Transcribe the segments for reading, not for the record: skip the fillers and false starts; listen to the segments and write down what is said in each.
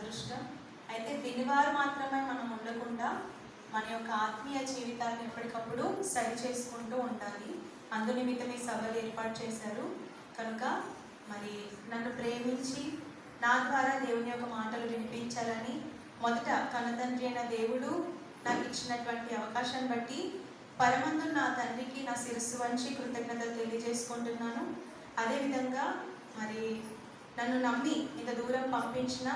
అదృష్టం. అయితే వినివారు మాత్రమే మనం ఉండకుండా మన యొక్క ఆత్మీయ జీవితాన్ని ఎప్పటికప్పుడు సరి చేసుకుంటూ ఉండాలి. అందు నిమిత్తమే సభలు ఏర్పాటు చేశారు. కనుక మరి నన్ను ప్రేమించి నా ద్వారా దేవుని యొక్క మాటలు వినిపించాలని మొదట కన్నతండ్రి అయిన దేవుడు నాకు ఇచ్చినటువంటి అవకాశాన్ని బట్టి పరమందు నా తండ్రికి నా శిరస్సు వంచి కృతజ్ఞతలు తెలియజేసుకుంటున్నాను. అదేవిధంగా మరి నన్ను నమ్మి ఇంత దూరం పంపించిన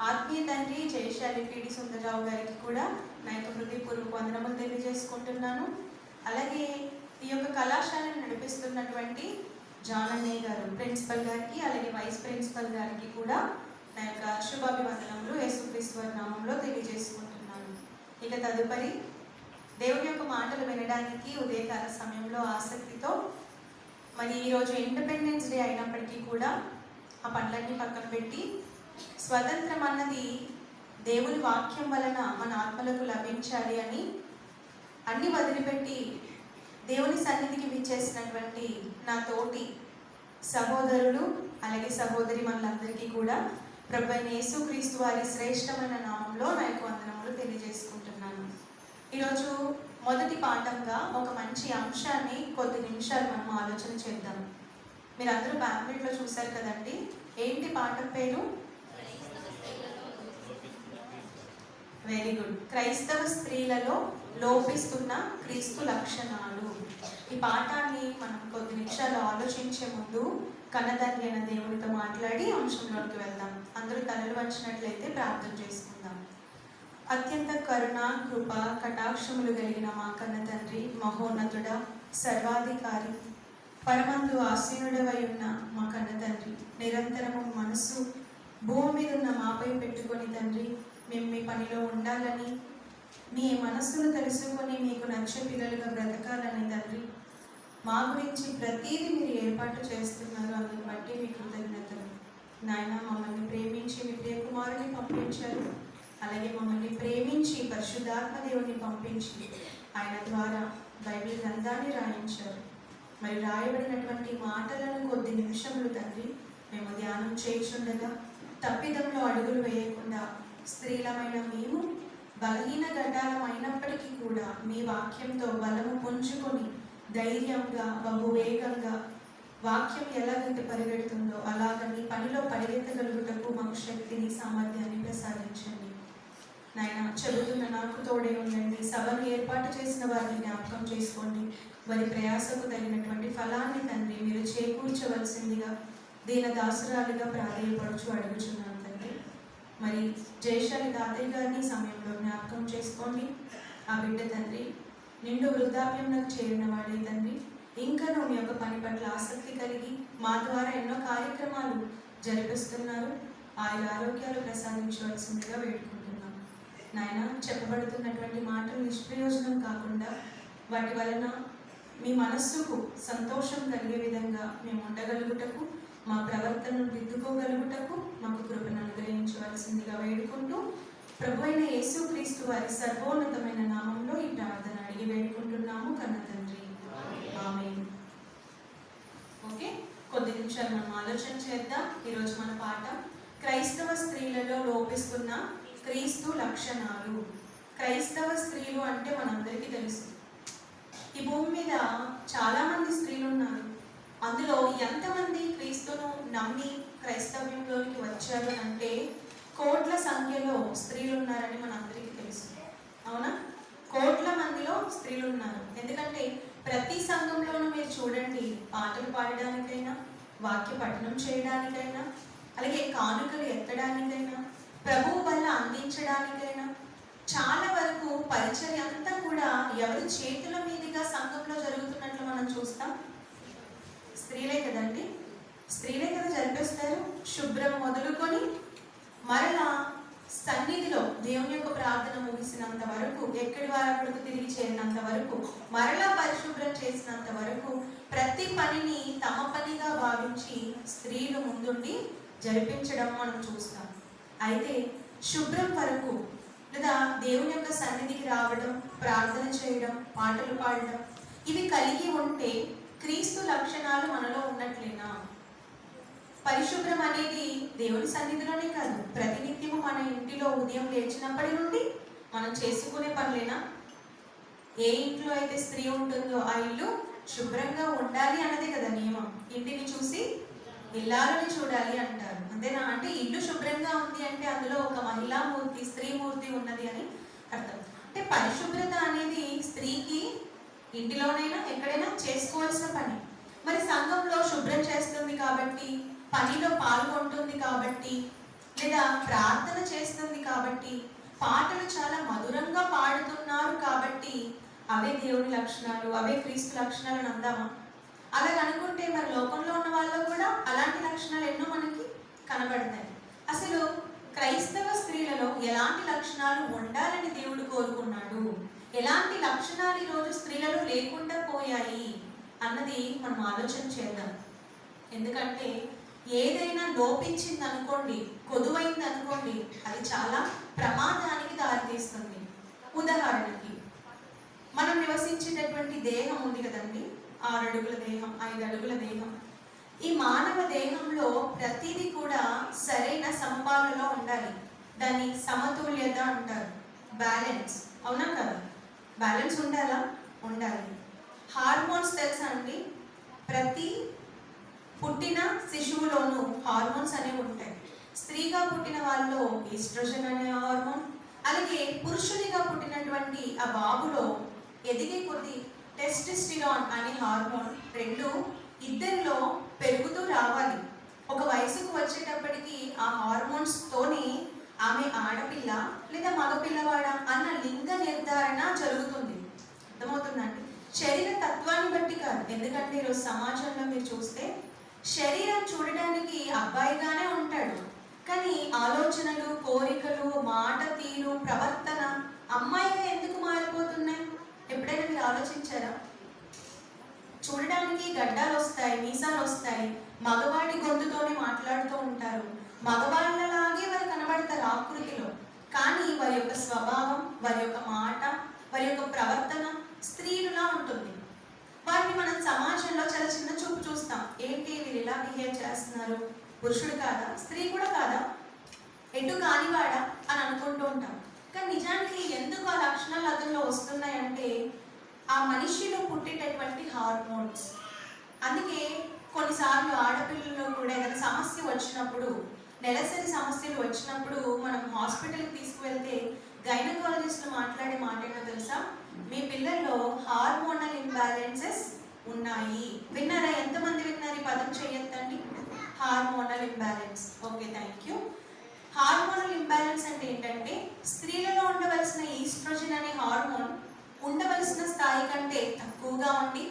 ఆత్మీయ తండ్రి జయశాలి పిడి సుందరరావు గారికి కూడా నా యొక్క హృదయపూర్వక వందనములు తెలియజేసుకుంటున్నాను. అలాగే ఈ యొక్క కళాశాలను నడిపిస్తున్నటువంటి జాన్ అన్నయ్య గారు ప్రిన్సిపల్ గారికి, అలాగే వైస్ ప్రిన్సిపల్ గారికి కూడా నా యొక్క శుభాభివందనములు యేసుక్రీస్తు వారి నామంలో తెలియజేసుకుంటున్నాను. ఇక తదుపరి దేవుని యొక్క మాటలు వినడానికి ఉదయకాల సమయంలో ఆసక్తితో మరి ఈరోజు ఇండిపెండెన్స్ డే అయినప్పటికీ కూడా ఆ పనులన్నీ పక్కన పెట్టి స్వతంత్రం అన్నది దేవుని వాక్యం వలన మన ఆత్మలకు లభించాలి అని అన్ని వదిలిపెట్టి దేవుని సన్నిధికి విచ్చేసినటువంటి నా తోటి సహోదరులు అలాగే సహోదరి మనందరికీ కూడా ప్రభువైన యేసుక్రీస్తు వారి శ్రేష్టమైన నామంలో నా యొక్క వందనములు తెలియజేసుకుంటున్నాను. ఈరోజు మొదటి పాఠంగా ఒక మంచి అంశాన్ని కొద్ది నిమిషాలు మనం ఆలోచన చేద్దాం. మీరు అందరూ ప్యాంప్లెట్లో చూశారు కదండి. ఏంటి పాఠం పేరు? Very good. క్రైస్తవ స్త్రీలలో లోపిస్తున్న క్రీస్తు లక్షణాలు. ఈ పాఠాన్ని మనం కొద్ది నిమిషాలు ఆలోచించే ముందు కన్నతండ్రి అయిన దేవునితో మాట్లాడి అంశంలోకి వెళ్దాం. అందరూ తలలు వంచినట్లయితే ప్రార్థన చేసుకుందాం. అత్యంత కరుణ, కృప, కటాక్షములు కలిగిన మా కన్న తండ్రి, మహోన్నతుడ, సర్వాధికారి, పరమందు ఆసీనుడవై ఉన్న మా కన్న తండ్రి, నిరంతరము మనసు భూమి మీద ఉన్న మాపై పెట్టుకొని తండ్రి, మేము మీ పనిలో ఉండాలని, మీ మనస్సును తెలుసుకొని మీకు నచ్చే పిల్లలుగా బ్రతకాలని తండ్రి, మా గురించి ప్రతీది మీరు ఏర్పాటు చేస్తున్నారు. అందుకు బట్టి మీ కృతజ్ఞతలు. నాయన, మమ్మల్ని ప్రేమించి మీ ప్రియ కుమారుని పంపించారు. అలాగే మమ్మల్ని ప్రేమించి పరిశుద్ధాత్మ దేవుని పంపించి ఆయన ద్వారా బైబిల్ గ్రంథాన్ని రాయించారు. మరి రాయబడినటువంటి మాటలను కొద్ది నిమిషములు తండ్రి మేము ధ్యానం చేయుచుండగా తప్పిదంలో అడుగులు వేయకుండా స్త్రీలమైన మేము బలహీన గడ్డాలమైనప్పటికీ కూడా మీ వాక్యంతో బలము పుంజుకొని ధైర్యంగా బహువేగంగా వాక్యం ఎలాగైతే పరిగెడుతుందో అలాగ మీ పనిలో పరిగెత్తగలుగుటకు మాకు శక్తిని, సామర్థ్యాన్ని ప్రసాదించండి. నాయన, చెబుతున్న నాకు తోడే ఉండండి. సభను ఏర్పాటు చేసిన వారిని జ్ఞాపకం చేసుకోండి. వారి ప్రయాసకు తగినటువంటి ఫలాన్ని తండ్రి మీరు చేకూర్చవలసిందిగా దీన దాసురాలిగా ప్రాధేయపడుచు అడుగుచున్నాను తండ్రి. మరి జయశాలి తాతయ్య గారిని సమయంలో జ్ఞాపకం చేసుకోండి. ఆ బిడ్డ తండ్రి నిండు వృద్ధాప్యంలోకి చేరిన వాడే తండ్రి, ఇంకా మీ యొక్క పని పట్ల ఆసక్తి కలిగి మా ద్వారా ఎన్నో కార్యక్రమాలు జరిపిస్తున్నారు. ఆయన ఆరోగ్యాలు ప్రసాదించవలసిందిగా వేడుకుంటున్నాం. నాయన, చెప్పబడుతున్నటువంటి మాటలు నిష్ప్రయోజనం కాకుండా వాటి వలన మీ మనస్సుకు సంతోషం కలిగే విధంగా మేము ఉండగలుగుటకు, మా ప్రవర్తనను దిద్దుకోగలుగుటకు మాకు కృపను అనుగ్రహించవలసిందిగా వేడుకుంటూ ప్రభువైన యేసుక్రీస్తు వారి సర్వోన్నతమైన నామంలో ఈ ప్రార్థన అడిగి వేడుకుంటున్నాము కన్న తండ్రి. ఆమేన్. ఓకే, కొద్ది నిమిషాలు మనం ఆలోచన చేద్దాం. ఈరోజు మన పాఠం క్రైస్తవ స్త్రీలలో లోపిస్తున్న క్రీస్తు లక్షణాలు. క్రైస్తవ స్త్రీలు అంటే మనందరికీ తెలుసు. ఈ భూమి మీద చాలామంది స్త్రీలు ఉన్నారు. అందులో ఎంతమంది క్రీస్తును నమ్మి క్రైస్తవ్యంలోనికి వచ్చారు అంటే కోట్ల సంఖ్యలో స్త్రీలు ఉన్నారని మనందరికీ తెలుసు. అవునా? కోట్ల మందిలో స్త్రీలు ఉన్నారు. ఎందుకంటే ప్రతి సంఘంలోనూ మీరు చూడండి, పాటలు పాడడానికైనా, వాక్య పఠనం చేయడానికైనా, అలాగే కానుకలు ఎత్తడానికైనా, ప్రభువు వల్ల అందించడానికైనా చాలా వరకు పరిచర్య అంతా కూడా ఎవరి చేతుల మీదుగా సంఘంలో జరుగుతున్నట్లు మనం చూస్తాం. స్త్రీలే కదండి, స్త్రీలే కదా జరిపిస్తారు. శుభ్రం మొదలుకొని మరలా సన్నిధిలో దేవుని యొక్క ప్రార్థన ముగిసినంత వరకు, ఎక్కడి వారు అక్కడికి తిరిగి చేరినంత వరకు, మరలా పరిశుభ్రం చేసినంత వరకు ప్రతి పనిని తమ పనిగా భావించి స్త్రీలు ముందుండి జరిపించడం మనం చూస్తాం. అయితే శుభ్రం వరకు లేదా దేవుని యొక్క సన్నిధికి రావడం, ప్రార్థన చేయడం, పాటలు పాడడం ఇవి కలిగి ఉంటే క్రీస్తు లక్షణాలు మనలో ఉన్నట్లేనా? పరిశుభ్రం అనేది దేవుని సన్నిధిలోనే కాదు, ప్రతినిత్యము మన ఇంటిలో ఉదయం లేచినప్పటి నుండి మనం చేసుకునే పనులేనా? ఏ ఇంట్లో అయితే స్త్రీ ఉంటుందో ఆ ఇల్లు శుభ్రంగా ఉండాలి అన్నదే కదా నియమం. ఇంటిని చూసి ఇల్లాలని చూడాలి అంటారు, అంతేనా? అంటే ఇల్లు శుభ్రంగా ఉంది అంటే అందులో ఒక మహిళా మూర్తి, స్త్రీ మూర్తి ఉన్నది అని అర్థం. అంటే పరిశుభ్రత అనేది స్త్రీకి ఇంటిలోనైనా ఎక్కడైనా చేసుకోవాల్సిన పని. మరి సంఘంలో శుభ్రం చేస్తుంది కాబట్టి, పనిలో పాల్గొంటుంది కాబట్టి, లేదా ప్రార్థన చేస్తుంది కాబట్టి, పాటలు చాలా మధురంగా పాడుతున్నారు కాబట్టి అవే దేవుని లక్షణాలు, అవే క్రీస్తు లక్షణాలు అని అందామా? అలా అనుకుంటే మరి లోకంలో ఉన్న వాళ్ళు కూడా అలాంటి లక్షణాలు ఎన్నో మనకి కనబడతాయి. అసలు క్రైస్తవ స్త్రీలలో ఎలాంటి లక్షణాలు ఉండాలని దేవుడు కోరుకున్నాడు, ఎలాంటి లక్షణాలు ఈరోజు స్త్రీలలో లేకుండా పోయాయి అన్నది మనం ఆలోచన చేద్దాం. ఎందుకంటే ఏదైనా లోపించింది అనుకోండి, కొదువైంది అనుకోండి, అది చాలా ప్రమాదానికి దారితీస్తుంది. ఉదాహరణకి మనం నివసించేటటువంటి దేహం ఉంది కదండి, 6 అడుగుల దేహం, 5 అడుగుల దేహం. ఈ మానవ దేహంలో ప్రతిదీ కూడా సరైన సమపాలలో ఉండాలి. దాన్ని సమతుల్యత అంటారు, బ్యాలెన్స్. అవునా కదా? బ్యాలెన్స్ ఉండాలా? ఉండాలి. హార్మోన్స్ తెలుసా అండి? ప్రతి పుట్టిన శిశువులోనూ హార్మోన్స్ అనేవి ఉంటాయి. స్త్రీగా పుట్టిన వాళ్ళలో ఈస్ట్రోజన్ అనే హార్మోన్, అలాగే పురుషునిగా పుట్టినటువంటి ఆ బాబులో ఎదిగే కొద్ది టెస్టోస్టెరాన్ అనే హార్మోన్, రెండు ఇద్దరిలో పెరుగుతూ రావాలి. ఒక వయసుకు వచ్చేటప్పటికి ఆ హార్మోన్స్ తోని ఆమె ఆడపిల్ల లేదా మగపిల్లవాడ అన్న లింగ నిర్ధారణ జరుగుతుంది. అర్థమవుతుందండి? శరీర తత్వాన్ని బట్టి కాదు. ఎందుకంటే ఈరోజు సమాజంలో మీరు చూస్తే శరీరం చూడడానికి అబ్బాయిగానే ఉంటాడు, కానీ ఆలోచనలు, కోరికలు, మాట తీరు, ప్రవర్తన అమ్మాయిగా ఎందుకు మారిపోతున్నాయి? ఎప్పుడైనా మీరు ఆలోచించారా? చూడడానికి గడ్డాలు వస్తాయి, మీసాలు వస్తాయి, మగవాడి గొంతుతోనే మాట్లాడుతూ ఉంటారు, మగవాళ్ళలాగే వారు కనబడతారు ఆకృతిలో, కానీ వారి యొక్క స్వభావం, వారి యొక్క మాట, వారి యొక్క ప్రవర్తన స్త్రీలులా ఉంటుంది. వారిని మనం సమాజంలో చాలా చిన్న చూపు చూస్తాం. ఏంటి వీరు ఇలా బిహేవ్ చేస్తున్నారు, పురుషుడు కాదా, స్త్రీ కూడా కాదా, ఎటు కానివాడా అని అనుకుంటూ ఉంటాం. కానీ నిజానికి ఎందుకు ఆ లక్షణాలు అతనిలో వస్తున్నాయంటే ఆ మనిషిలో పుట్టేటటువంటి హార్మోన్స్. అందుకే కొన్నిసార్లు ఆడపిల్లల్లో కూడా ఏదైనా సమస్య వచ్చినప్పుడు, నెలసరి సమస్యలు వచ్చినప్పుడు మనం హాస్పిటల్కి తీసుకువెళ్తే గైనకాలజిస్టులు మాట్లాడే మాట ఏంటో తెలుసా? మీ పిల్లల్లో హార్మోనల్ ఇంబ్యాలెన్సెస్ ఉన్నాయి. విన్నారా? ఎంతమంది విన్నారు? ఈ పదం చేయొద్దండి. Hormonal imbalance. Okay, thank you. Hormonal imbalance అంటే ఏంటంటే స్త్రీలలో ఉండవలసిన ఈస్ట్రోజన్ అనే హార్మోన్ ఉండవలసిన స్థాయి కంటే తక్కువగా ఉండి,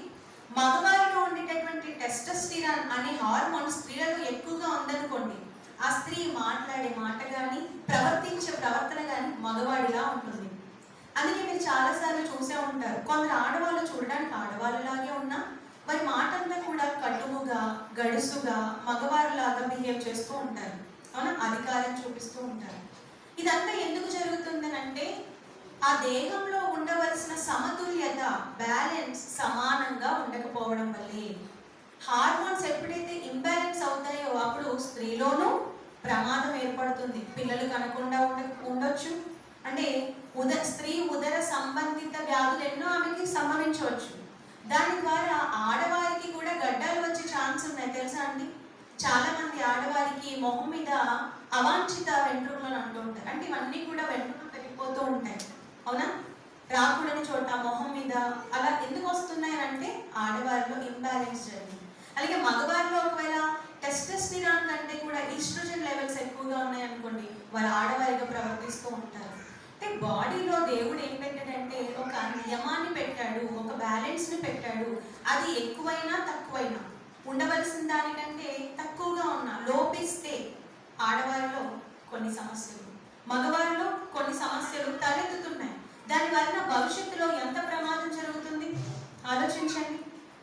మగవారిలో ఉండేటటువంటి టెస్టోస్టెరాన్ అనే హార్మోన్ స్త్రీలలో ఎక్కువగా ఉందనుకోండి, ఆ స్త్రీ మాట్లాడే మాట కానీ, ప్రవర్తించే ప్రవర్తన కానీ మగవాడిలా ఉంటుంది. అందుకే మీరు చాలాసార్లు చూసే ఉంటారు, కొందరు ఆడవాళ్ళు చూడడానికి ఆడవాళ్ళలాగే ఉన్నా వారి మాటల్లో కూడా కటువుగా, గడుసుగా, మగవారిలాగా బిహేవ్ చేస్తూ ఉంటారు. అవునా? అధికారం చూపిస్తూ ఉంటారు. ఇదంతా ఎందుకు జరుగుతుందని అంటే ఆ దేహంలో ఉండవలసిన సమతుల్యత, బ్యాలెన్స్ సమానంగా ఉండకపోవడం వల్లే. హార్మోన్స్ ఎప్పుడైతే ఇంబ్యాలెన్స్ అవుతాయో అప్పుడు స్త్రీలోనూ ప్రమాదం ఏర్పడుతుంది. పిల్లలు కనకుండా ఉండొచ్చు. అంటే స్త్రీ ఉదర సంబంధిత వ్యాధులు ఎన్నో ఆమెకి సంభవించవచ్చు. దాని ద్వారా ఆడవారికి కూడా గడ్డాలు వచ్చే ఛాన్స్ ఉన్నాయి, తెలుసా అండి? చాలా మంది ఆడవారికి మొహం మీద అవాంఛిత వెంట్రుకలు అంటూ ఉంటారు. అంటే ఇవన్నీ కూడా వెంట్రుకలు పెరిగిపోతూ ఉంటాయి. అవునా? రాకూడని చోట మొహం మీద అలా ఎందుకు వస్తున్నాయి అంటే ఆడవారిలో ఇంబ్యాలెన్స్ జరిగింది. అలాగే మగవారిలో ఒకవేళ టెస్టోస్టెరాన్ కంటే కూడా ఈస్ట్రోజన్ లెవెల్స్ ఎక్కువగా ఉన్నాయనుకోండి, వారు ఆడవారిగా ప్రవర్తిస్తూ ఉంటారు. అంటే బాడీలో దేవుడు ఏం పెట్టాడంటే ఒక నియమాన్ని పెట్టాడు, ఒక బ్యాలెన్స్ని పెట్టాడు. అది ఎక్కువైనా తక్కువైనా, ఉండవలసిన దానికంటే తక్కువగా ఉన్నా, లోపిస్తే ఆడవారిలో కొన్ని సమస్యలు, మగవారిలో కొన్ని సమస్యలు తలెత్తుతున్నాయి. దాని వలన భవిష్యత్తులో ఎంత ప్రమాదం జరుగుతుంది ఆలోచించండి.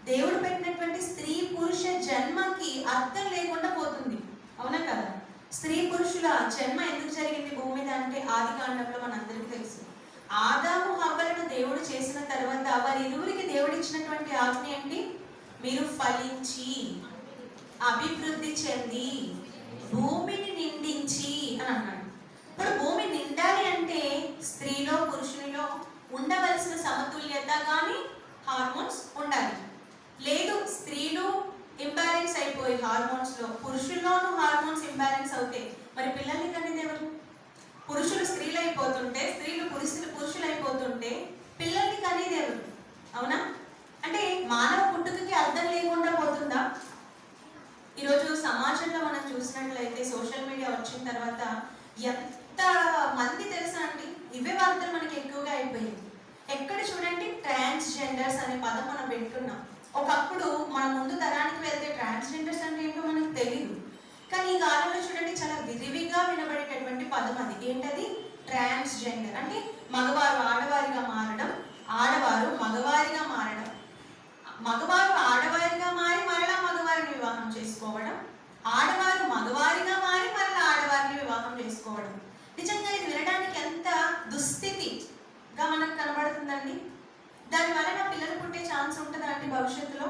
దేవుడు పెట్టినటువంటి స్త్రీ పురుష జన్మకి అర్థం లేకుండా పోతుంది. అవునా కదా? స్త్రీ పురుషుల జన్మ ఎందుకు జరిగింది భూమి మీద అంటే ఆది కాండంలో మనందరికీ తెలుసు. ఆదాము హవ్వలను దేవుడు చేసిన తర్వాత వారి ఇరువురికి దేవుడు ఇచ్చినటువంటి ఆజ్ఞ ఏంటి? మీరు ఫలించి, అభివృద్ధి చెంది, భూమిని నిండించి అని అన్నాడు. ఇప్పుడు ఉండవలసిన సమతుల్యత కానీ హార్మోన్స్ ఉండాలి. లేదు స్త్రీలు ఇంబ్యాలెన్స్ అయిపోయి హార్మోన్స్లో, పురుషుల్లోనూ హార్మోన్స్ ఇంబ్యాలెన్స్ అవుతాయి, మరి పిల్లల్ని కనేది ఎవరు? పురుషులు స్త్రీలు అయిపోతుంటే, స్త్రీలు పురుషులు అయిపోతుంటే పిల్లల్ని కనేది ఎవరు? అవునా? అంటే మానవ పుట్టుకకి అర్థం లేకుండా పోతుందా? ఈరోజు సమాజంలో మనం చూసినట్లయితే సోషల్ మీడియా వచ్చిన తర్వాత ఎంత మంది తెలుసా అండి, ఇవే వార్తలు మనకి ఎక్కువగా అయిపోయాయి. ఎక్కడ చూడండి ట్రాన్స్జెండర్స్ అనే పదం మనం పెట్టుకున్నాం. ఒకప్పుడు మన ముందు తరానికి వెళ్తే ట్రాన్స్జెండర్స్ అంటే ఏంటో మనకు తెలియదు, కానీ ఈ కాలంలో చూడండి చాలా విరివిగా వినబడేటటువంటి పదం అది. ఏంటది? ట్రాన్స్జెండర్ అంటే మగవారు ఆడవారిగా మారడం, ఆడవారు మగవారిగా మారడం, మగవారు ఆడవారిగా మారి మరలా మగవారిని వివాహం చేసుకోవడం, ఆడవారు మగవారిగా మారి మరలా ఆడవారిని వివాహం చేసుకోవడం. నిజంగా ఇది వినడానికి ఎంత దుస్థితిగా మనకు కనబడుతుందండి. దాని వలన పిల్లలు పుట్టే ఛాన్స్ ఉంటుందా అంటే భవిష్యత్తులో?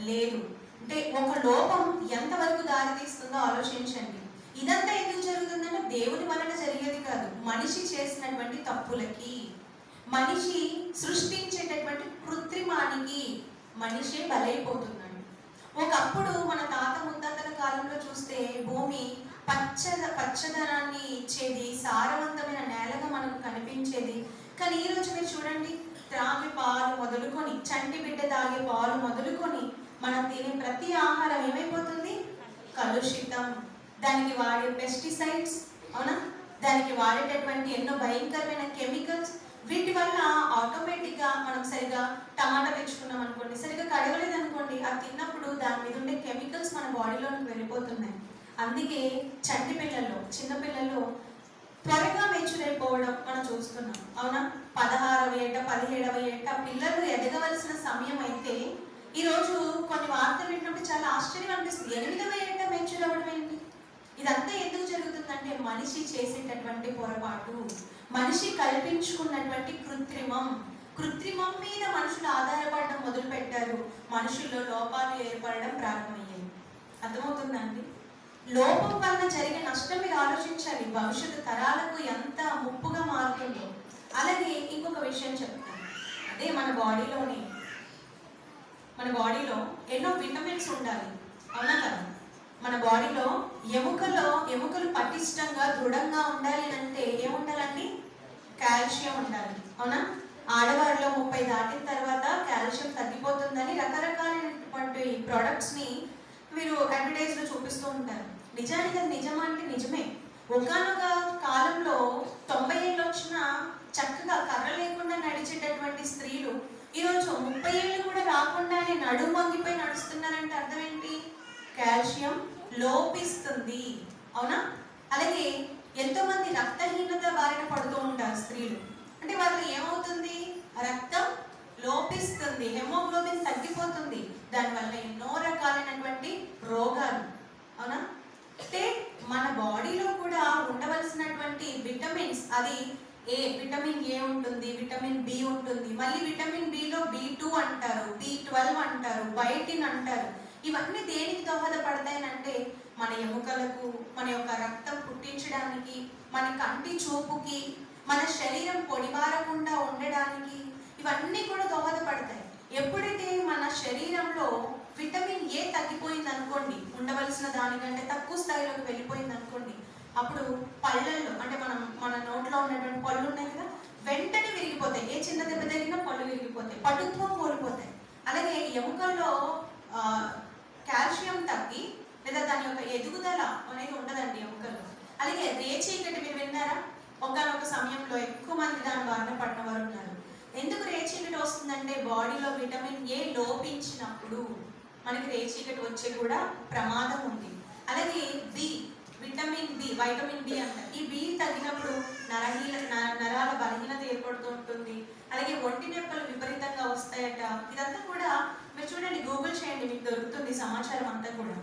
లేదు. అంటే ఒక లోపం ఎంతవరకు దారి తీస్తుందో ఆలోచించండి. ఇదంతా ఎందుకు జరుగుతుందంటే దేవుని వలన జరిగేది కాదు, మనిషి చేసినటువంటి తప్పులకి, మనిషి సృష్టించేటటువంటి కృత్రిమానికి మనిషే బలైపోతున్నాడు. ఒకప్పుడు మన తాత ముత్తాతల కాలంలో చూస్తే భూమి పచ్చదనాన్ని ఇచ్చేది, సారవంతమైన నేలగా మనకు కనిపించేది. కానీ ఈరోజు మీరు చూడండి, త్రాగే పాలు మొదలుకొని, చంటి బిడ్డ తాగే పాలు మొదలుకొని మనం తినే ప్రతి ఆహారం ఏమైపోతుంది? కలుషితం. దానికి వాడే పెస్టిసైడ్స్, అవునా, దానికి వాడేటటువంటి ఎన్నో భయంకరమైన కెమికల్స్, వీటి వల్ల ఆటోమేటిక్గా మనం సరిగా టమాటా తెచ్చుకున్నాం అనుకోండి, సరిగా కడగలేదు అనుకోండి, అది తిన్నప్పుడు దాని మీద ఉండే కెమికల్స్ మన బాడీలోకి వెళ్ళిపోతున్నాయి. అందుకే చంటి పిల్లల్లో, చిన్న పిల్లల్లో త్వరగా మెచ్యూర్ అయిపోవడం మనం చూస్తున్నాం. అవునా? 16వ ఏట 17వ ఏట పిల్లలు ఎదగవలసిన సమయం అయితే ఈరోజు కొన్ని వార్తలు విన్నప్పుడు చాలా ఆశ్చర్యం అనిపిస్తుంది. 8వ ఏట మెచ్యూర్ అవ్వడం ఏంటి? ఇదంతా ఎందుకు జరుగుతుందంటే మనిషి చేసేటటువంటి పొరపాటు, మనిషి కల్పించుకున్నటువంటి కృత్రిమం మీద మనుషులు ఆధారపడడం మొదలు పెట్టారు. మనుషుల్లో లోపాలు ఏర్పడడం ప్రారంభమయ్యాయి. అర్థమవుతుందండి? లోపం వలన జరిగే నష్టం మీరు ఆలోచించాలి, భవిష్యత్తు తరాలకు ఎంత ముప్పుగా మారుతుందో. అలాగే ఇంకొక విషయం చెప్తాను, అదే మన బాడీలో ఎన్నో విటమిన్స్ ఉండాలి. అవునా కదా? మన బాడీలో ఎముకలు పటిష్టంగా దృఢంగా ఉండాలి అంటే ఏముండాలండి? కాల్షియం ఉండాలి. అవునా? ఆడవారిలో 30 దాటిన తర్వాత కాల్షియం తగ్గిపోతుందని రకరకాలైనటువంటి ప్రోడక్ట్స్ని మీరు అడ్వర్టైజ్లో చూపిస్తూ ఉంటారు. నిజానికి అది నిజమా అంటే నిజమే. ఒకనొక కాలంలో 90 ఏళ్ళు వచ్చినా చక్కగా కర్ర లేకుండా నడిచేటటువంటి స్త్రీలు ఈరోజు 30 ఏళ్ళు కూడా రాకుండానే నడుము వంగిపోయి నడుస్తున్నారంటే అర్థం ఏంటి? కాల్షియం లోపిస్తుంది. అవునా? అలాగే ఎంతో మంది రక్తహీనత బారిన పడుతూ ఉంటారు స్త్రీలు. అంటే వాళ్ళు ఏమవుతుంది? రక్తం లోపిస్తుంది, హెమోగ్లోబిన్ తగ్గిపోతుంది, దానివల్ల ఎన్నో రకాలైనటువంటి రోగాలు. అవునా? అంటే మన బాడీలో కూడా ఉండవలసినటువంటి విటమిన్స్, అది విటమిన్ ఏ ఉంటుంది, విటమిన్ బి ఉంటుంది, మళ్ళీ విటమిన్ బిలో B2 అంటారు, B12 అంటారు, బయోటిన్ అంటారు. ఇవన్నీ దేనికి దోహదపడతాయనంటే మన ఎముకలకు, మన యొక్క రక్తం పుట్టించడానికి, మన కంటి చూపుకి, మన శరీరం పొడిబారకుండా ఉండడానికి ఇవన్నీ కూడా దోహదపడతాయి. ఎప్పుడైతే మన శరీరంలో విటమిన్ ఏ తగ్గిపోయింది అనుకోండి, ఉండవలసిన దానికంటే తక్కువ స్థాయిలోకి వెళ్ళిపోయింది అనుకోండి, అప్పుడు పళ్ళల్లో, అంటే మన నోట్లో ఉన్నటువంటి పళ్ళు ఉన్నాయి కదా, వెంటనే విరిగిపోతాయి. ఏ చిన్న దెబ్బ తగిలినా పళ్ళు విరిగిపోతాయి, పటుత్వం కోల్పోతాయి. అలాగే ఎముకల్లో కాల్షియం తగ్గి లేదా దాని యొక్క ఎదుగుదల అనేది ఉండదండి ఎముకల్లో. అలాగే రేచీకటి మీరు విన్నారా? ఒకనొక సమయంలో ఎక్కువ మంది దాని బారిన పడిన వారు ఉన్నారు. ఎందుకు రేచీకటి వస్తుందంటే బాడీలో విటమిన్ ఏ లోపించినప్పుడు మనకి రేచీకటి వచ్చే కూడా ప్రమాదం ఉంది. అలాగే వైటమిన్ బి అంటారు. ఈ బి తగ్గినప్పుడు నరాల బలహీనత ఏర్పడుతూ ఉంటుంది. అలాగే ఒంటి నొప్పులు విపరీతంగా వస్తాయట. ఇదంతా కూడా మీరు చూడండి, గూగుల్ చేయండి, మీకు దొరుకుతుంది సమాచారం అంతా కూడా.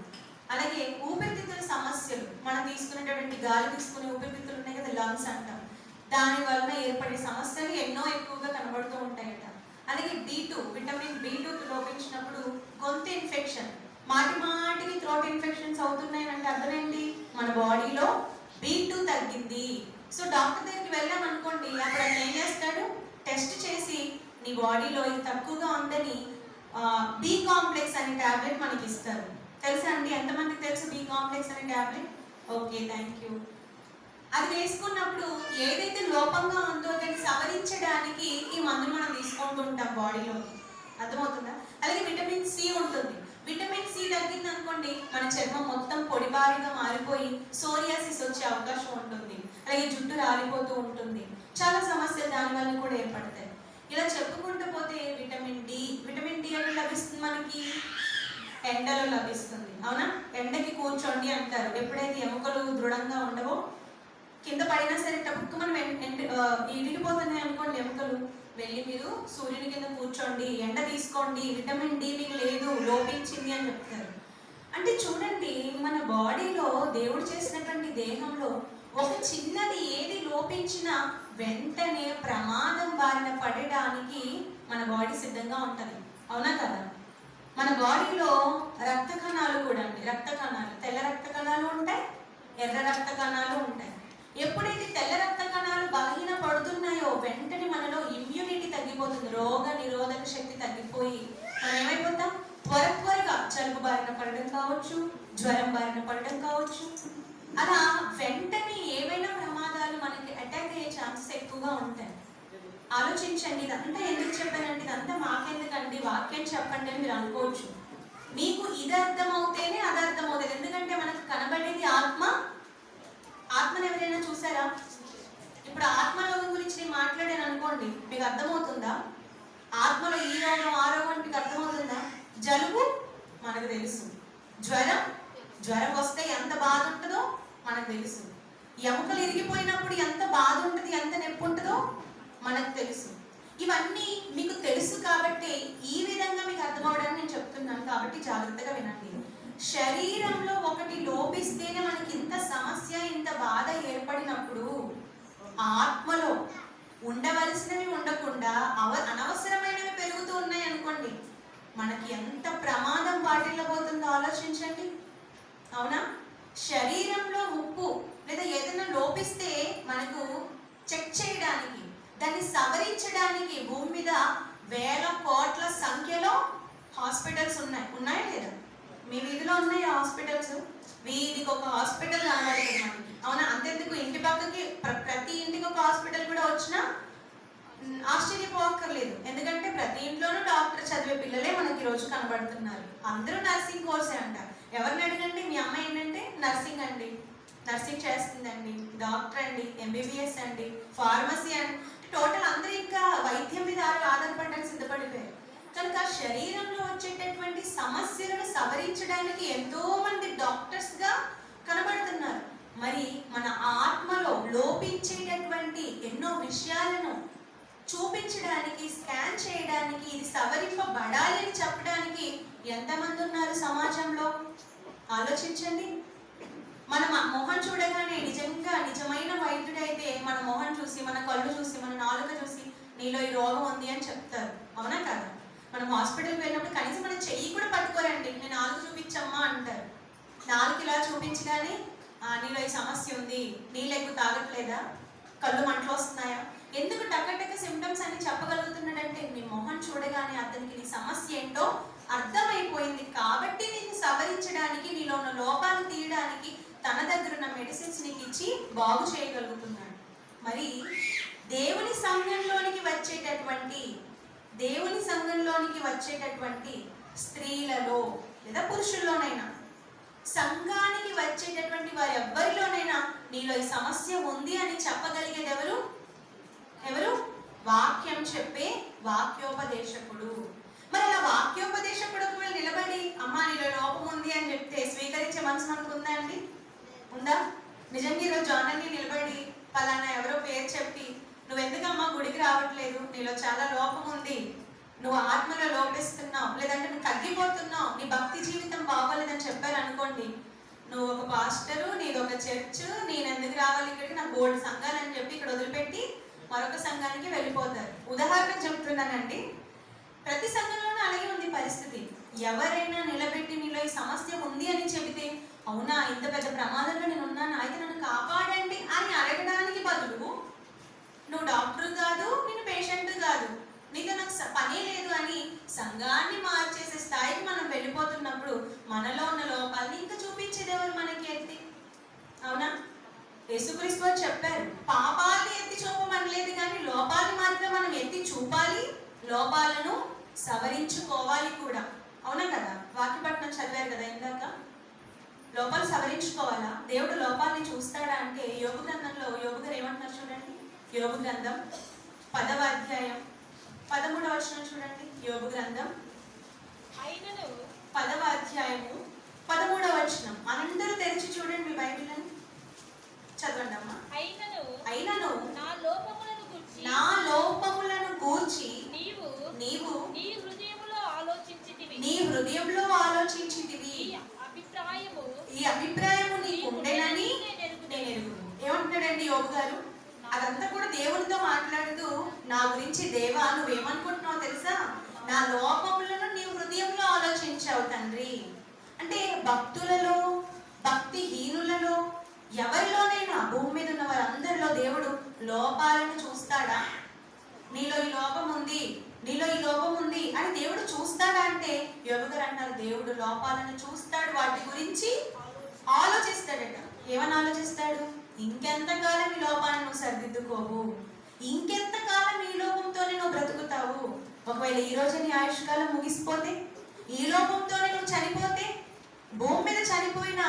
అలాగే ఊపిరితిత్తుల సమస్యలు, మనం తీసుకునేటటువంటి గాలి తీసుకునే ఊపిరితిత్తులు ఉన్నాయి కదా, లంగ్స్ అంటాం, దాని వలన ఏర్పడే సమస్యలు ఎన్నో ఎక్కువగా కనబడుతూ ఉంటాయట. అలాగే విటమిన్ B2 లోపించినప్పుడు గొంతు ఇన్ఫెక్షన్, మాటికి థ్రోట్ ఇన్ఫెక్షన్స్ అవుతున్నాయి అంటే అర్థం ఏంటి? మన బాడీలో B2 తగ్గింది. సో డాక్టర్ దగ్గరికి వెళ్ళాం అనుకోండి, అప్పుడు ఆయన ఏం చేస్తాడు? టెస్ట్ చేసి నీ బాడీలో ఇది తక్కువగా ఉందని బి కాంప్లెక్స్ అనే ట్యాబ్లెట్ మనకి ఇస్తారు. తెలుసా అండి? ఎంతమందికి తెలుసు బి కాంప్లెక్స్ అనే ట్యాబ్లెట్? Okay, thank you. అది వేసుకున్నప్పుడు ఏదైతే లోపంగా ఉందో దాన్ని సవరించడానికి ఈ మందులు మనం తీసుకుంటూ ఉంటాం బాడీలో. అర్థమవుతుందా? అలాగే విటమిన్ సి ఉంటుంది. విటమిన్ సి తగ్గింది అనుకోండి, మన చర్మం మొత్తం పొడిబారిగా మారిపోయి సోరియాసిస్ వచ్చే అవకాశం ఉంటుంది. అలాగే జుట్టు రాలిపోతూ ఉంటుంది. చాలా సమస్యలు దానివల్ల కూడా ఏర్పడతాయి. ఇలా చెప్పుకుంటూ పోతే విటమిన్ డి ఎక్కడ లభిస్తుంది మనకి? ఎండలో లభిస్తుంది. అవునా? ఎండకి కూర్చోండి అంటారు. ఎప్పుడైతే ఎముకలు దృఢంగా ఉండవో, కింద పడినా సరే టప్పుకు మనం ఇరిగిపోతున్నాయి అనుకోండి ఎముకలు, వెళ్ళి మీరు సూర్యుని కింద కూర్చోండి, ఎండ తీసుకోండి, విటమిన్ డి మీకు లేదు, లోపించింది అని చెప్తారు. అంటే చూడండి, మన బాడీలో దేవుడు చేసినటువంటి దేహంలో ఒక చిన్నది ఏది లోపించినా వెంటనే ప్రమాదం బారిన పడడానికి మన బాడీ సిద్ధంగా ఉంటుంది. అవునా కదా? మన బాడీలో రక్త కణాలు కూడా అండి, రక్త కణాలు, తెల్ల రక్త కణాలు ఉంటాయి, ఎర్ర రక్త కణాలు ఉంటాయి. ఎప్పుడైతే తెల్ల రక్త కణాలు బలహీన పడుతున్నాయో వెంటనే మనలో ఇమ్యూనిటీ తగ్గిపోతుంది, రోగ నిరోధక శక్తి తగ్గిపోయి మనం ఏమైపోతాం? త్వరగా జలుబు బారిన పడడం కావచ్చు, జ్వరం బారిన పడడం కావచ్చు. అలా వెంటనే ఏవైనా ప్రమాదాలు మనకి అటాక్ అయ్యే ఛాన్సెస్ ఎక్కువగా ఉంటాయి. ఆలోచించండి. ఇదంతా ఎందుకు చెప్పానంటే, ఇదంతా మాకెందుకండి, వాక్యం చెప్పండి అని మీరు అనుకోవచ్చు. మీకు ఇది అర్థమవుతేనే అది అర్థమవుతుంది. ఎందుకంటే మనకు కనబడేది ఆత్మను ఎవరైనా చూసారా? ఇప్పుడు ఆత్మరోగం గురించి నేను మాట్లాడాను అనుకోండి, మీకు అర్థమవుతుందా? ఆత్మలో ఈ రోగం ఆ రోగం మీకు అర్థమవుతుందా? జలుబు మనకు తెలుసు, జ్వరం వస్తే ఎంత బాధ ఉంటుందో మనకు తెలుసు, ఎముకలు ఇరిగిపోయినప్పుడు ఎంత బాధ ఉంటుంది, ఎంత నొప్పి ఉంటుందో మనకు తెలుసు. ఇవన్నీ మీకు తెలుసు కాబట్టి ఈ విధంగా మీకు అర్థమవడానికి నేను చెప్తున్నాను. కాబట్టి జాగ్రత్తగా వినండి. శరీరంలో ఒకటి లోపిస్తేనే మనకి ఇంత సమస్య, ఇంత బాధ ఏర్పడినప్పుడు ఆత్మలో ఉండవలసినవి ఉండకుండా అనవసరమైనవి పెరుగుతూ ఉన్నాయి అనుకోండి, మనకి ఎంత ప్రమాదం వాటిల్లబోతుందో ఆలోచించండి. అవునా? శరీరంలో ఉప్పు లేదా ఏదైనా లోపిస్తే మనకు చెక్ చేయడానికి, దాన్ని సవరించడానికి భూమి మీద వేల కోట్ల సంఖ్యలో హాస్పిటల్స్ ఉన్నాయా లేదా? మీ వీధిలో ఉన్నాయి హాస్పిటల్స్. వీధికి ఒక హాస్పిటల్ కనబడుతుంది మనకి. అవునా? అంతెందుకు, ఇంటి పక్కకి ప్రతి ఇంటికి ఒక హాస్పిటల్ కూడా వచ్చినా ఆశ్చర్యపోక్కర్లేదు. ఎందుకంటే ప్రతి ఇంట్లోనూ డాక్టర్ చదివే పిల్లలే మనకి రోజు కనబడుతున్నారు. అందరూ నర్సింగ్ కోర్సే అంటారు. ఎవరిని అడగండి, మీ అమ్మాయి ఏంటంటే నర్సింగ్ అండి, నర్సింగ్ చేస్తుందండి, డాక్టర్ అండి, ఎంబీబీఎస్ అండి, ఫార్మసీ అండి, టోటల్ అందరూ ఇంకా వైద్యం మీద ఆధారపడడానికి సిద్ధపడిపోయారు. కనుక శరీరంలో వచ్చేటటువంటి సమస్యలను సవరించడానికి ఎంతో మంది డాక్టర్స్ గా కనబడుతున్నారు. మరి మన ఆత్మలో లోపించేటటువంటి ఎన్నో విషయాలను చూపించడానికి, స్కాన్ చేయడానికి, ఇది సవరింపబడాలి అని చెప్పడానికి ఎంతమంది ఉన్నారు సమాజంలో? ఆలోచించండి. మన మొహం చూడగానే నిజమైన వైద్యుడైతే మన మొహం చూసి, మన కళ్ళు చూసి, మన నాలుక చూసి నీలో ఈ రోగం ఉంది అని చెప్తారు. అవునా కదా? మనం హాస్పిటల్కి వెళ్ళినప్పుడు కనీసం మన చెయ్యి కూడా పట్టుకోరండి. నేను నాలుగు చూపించమ్మా అంటారు. నాలుగు ఇలా చూపించగానే నీలో ఈ సమస్య ఉంది, నీళ్ళు ఎక్కువ తాగట్లేదా, కళ్ళు మంటలు వస్తున్నాయా, ఎందుకు టకటక సిమ్టమ్స్ అని చెప్పగలుగుతున్నాడంటే నీ మొహం చూడగానే అతనికి నీ సమస్య ఏంటో అర్థమైపోయింది. కాబట్టి నేను సవరించడానికి, నీలో ఉన్న లోపాలు తీయడానికి తన దగ్గర ఉన్న మెడిసిన్స్ నీకు ఇచ్చి బాగు చేయగలుగుతున్నాడు. మరి దేవుని సంఘంలోనికి వచ్చేటటువంటి స్త్రీలలో లేదా పురుషుల్లోనైనా, సంఘానికి వచ్చేటటువంటి వారి ఎవ్వరిలోనైనా నీలో ఈ సమస్య ఉంది అని చెప్పగలిగేది ఎవరు? వాక్యం చెప్పే వాక్యోపదేశకుడు. మరి అలా వాక్యోపదేశకుడు ఒకవేళ నిలబడి అమ్మా నీలో లోపం ఉంది అని చెప్తే స్వీకరించే మనసు మనకు ఉందా అండి? ఉందా? నిజంగా ఈరోజు జానని నిలబడి పలానా ఎవరో పేరు చెప్పి నువ్వెందుకమ్మా గుడికి రావట్లేదు, నీలో చాలా లోపం ఉంది, నువ్వు ఆత్మలో లోపిస్తున్నావు, లేదంటే నువ్వు తగ్గిపోతున్నావు, నీ భక్తి జీవితం బాగోలేదని చెప్పారు అనుకోండి, నువ్వు ఒక పాస్టరు, నీది ఒక చర్చ్, నేను ఎందుకు రావాలి ఇక్కడికి, నాకు బోర్డు సంఘాలు అని చెప్పి ఇక్కడ వదిలిపెట్టి మరొక సంఘానికి వెళ్ళిపోతారు. ఉదాహరణకు చెప్తున్నానండి. ప్రతి సంఘంలోనూ అలాగే ఉంది పరిస్థితి. ఎవరైనా నిలబెట్టి నీలో ఈ సమస్య ఉంది అని చెబితే, అవునా ఇంత పెద్ద ప్రమాదంలో నేను ఉన్నాను, అయితే నన్ను కాపాడండి అని అడగడానికి బదులు, నువ్వు డాక్టర్ కాదు, నేను పేషెంట్ కాదు, యేసుక్రీస్తు వారు చెప్పారు, పాపాలు ఎత్తి చూపమనలేదు కానీ లోపాలు మాత్రం మనం ఎత్తి చూపాలి, లోపాలను సవరించుకోవాలి కూడా. అవునా కదా? వాక్యపట్నం చదివారు కదా ఇందాక. లోపాలు సవరించుకోవాలా? దేవుడు లోపాలని చూస్తాడా అంటే యోబు గ్రంథంలో యోబు గారు ఏమంటున్నారు చూడండి. యోబు గ్రంథం 10వ అధ్యాయం 13వ వచనం చూడండి. యోబు గ్రంథం 10వ అధ్యాయము 13వ వచనం. అందరూ తెరిచి చూడండి మీ బైబిల్ అని. చదవండి అమ్మా. అయినను నా లోపములను గూర్చి నీవు నీ హృదయంలో ఆలోచించితివి. ఈ అభిప్రాయము నీకు ఉండేనని నేను ఎరుగుదును. ఏమంటున్నాడండి యోబు గారు? అదంతా కూడా దేవునితో మాట్లాడుతూ, నా గురించి దేవా నువ్వేమనుకుంటున్నావు తెలుసా, నా లోపములను నీ హృదయంలో ఆలోచించావు తండ్రి. అంటే భక్తులలో, భక్తిహీనులలో, ఎవరిలోనైనా భూమి మీద ఉన్న వారందరిలో దేవుడు లోపాలను చూస్తాడా? నీలో ఈ లోపం ఉంది, నీలో ఈ లోపం ఉంది అని దేవుడు చూస్తాడా అంటే యోబు గారు అంటారు, దేవుడు లోపాలను చూస్తాడు, వాటి గురించి ఆలోచిస్తాడట. ఏమని ఆలోచిస్తాడు? ఇంకెంతకాలం ఈ లోపాలను నువ్వు సరిదిద్దుకోవు, ఇంకెంతకాలం ఈ లోపంతోనే నువ్వు బ్రతుకుతావు. ఒకవేళ ఈ రోజు నీ ఆయుష్కాలం ముగిసిపోతే, ఈ లోపంతోనే నువ్వు చనిపోతే, భూమి మీద చనిపోయిన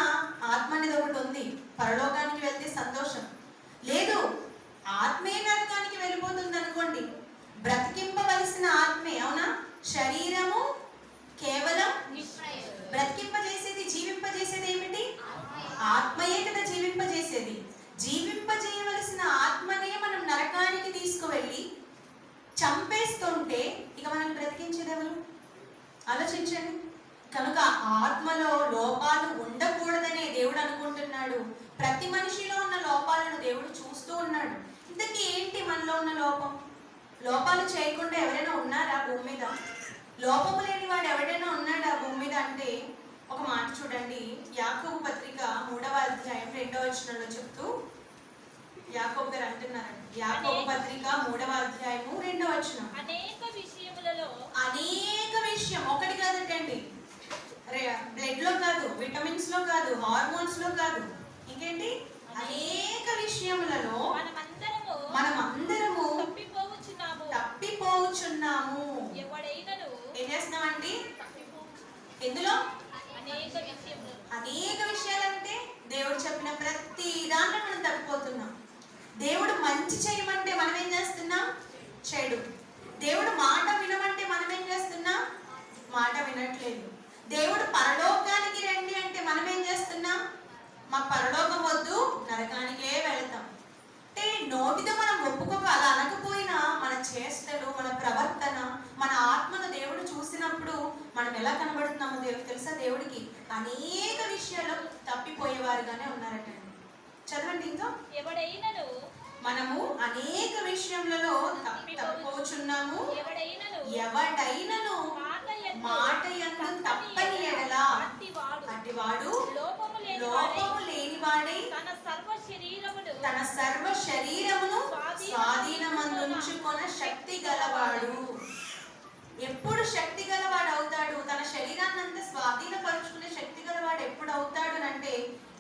ఆత్మ అనేది ఒకటి ఉంది, పరలోకానికి వెళ్తే సంతోషం లేదు, ఆత్మే నరకానికి వెళ్ళిపోతుంది అనుకోండి. బ్రతికింపవలసిన ఆత్మే, అవునా? శరీరము కేవలం బ్రతికింపజేసేది, జీవింపజేసేది ఏమిటి? ఆత్మయే కదా జీవింపజేసేది. జీవింపజేయవలసిన ఆత్మనే మనం నరకానికి తీసుకువెళ్ళి చంపేస్తుంటే ఇక మనం బ్రతికించేది ఎవరు? ఆలోచించండి. కనుక ఆత్మలో లోపాలు ఉండకూడదనే దేవుడు అనుకుంటున్నాడు. ప్రతి మనిషిలో ఉన్న లోపాలను దేవుడు చూస్తూ ఉన్నాడు. ఇంతకీ ఏంటి మనలో ఉన్న లోపం? లోపాలు చేయకుండా ఎవరైనా ఉన్నారా భూమి మీద? లోపము లేని వాడు ఎవరైనా ఉన్నాడా భూమి మీద అంటే ఒక మాట చూడండి. యాకోబు పత్రిక 3వ అధ్యాయం 2వ వచనంలో చెప్తూ యాకోబు గారు అంటున్నారండి. యాకోబు పత్రిక 3వ అధ్యాయము 2వ వచనం. అనేక విషయం, ఒకటి కాదండి, బ్లడ్ లో కాదు, విటమిన్స్ లో కాదు, హార్మోన్స్ లో కాదు, ఇంకేంటి? అనేక విషయములలో మనమందరము తప్పిపోవచ్చున్నాము. ఏం చేస్తున్నామండి? ఎందులో? అనేక విషయాలంటే దేవుడు చెప్పిన ప్రతి దాంట్లో మనం తప్పిపోతున్నాం. దేవుడు మంచి చేయమంటే మనం ఏం చేస్తున్నాం? చెడు. దేవుడు మాట వినమంటే మనం ఏం చేస్తున్నాం? మాట వినట్లేదు. దేవుడు పరలోకానికి రండి అంటే మనం ఏం చేస్తున్నాం? మాకు పరలోకం వద్దు, నరకానికే వెళ్తాం. అంటే నోటితో మనం ఒప్పుకోక అలా అనకపోయినా మన చేష్టలు, మన ప్రవర్తన, మన ఆత్మను దేవుడు చూసినప్పుడు మనం ఎలా కనబడుతున్నామో తెలుసా? దేవుడికి అనేక విషయాలు తప్పిపోయేవారుగానే ఉన్నారటండి. చదవండి ఇంకా. మనము అనేక విషయములలో తప్పిపోవచ్చున్నాము. ఎవడైనను మాట యందు తప్పని ఎడల అట్టివాడు లోపము లేనివాడై తన సర్వ శరీరమును స్వాధీనమందుంచుకొన శక్తి గలవాడు. ఎప్పుడు శక్తి గలవాడు అవుతాడు? తన శరీరాన్ని అంతా స్వాధీనపరుచుకునే శక్తి గలవాడు ఎప్పుడు అవుతాడు అంటే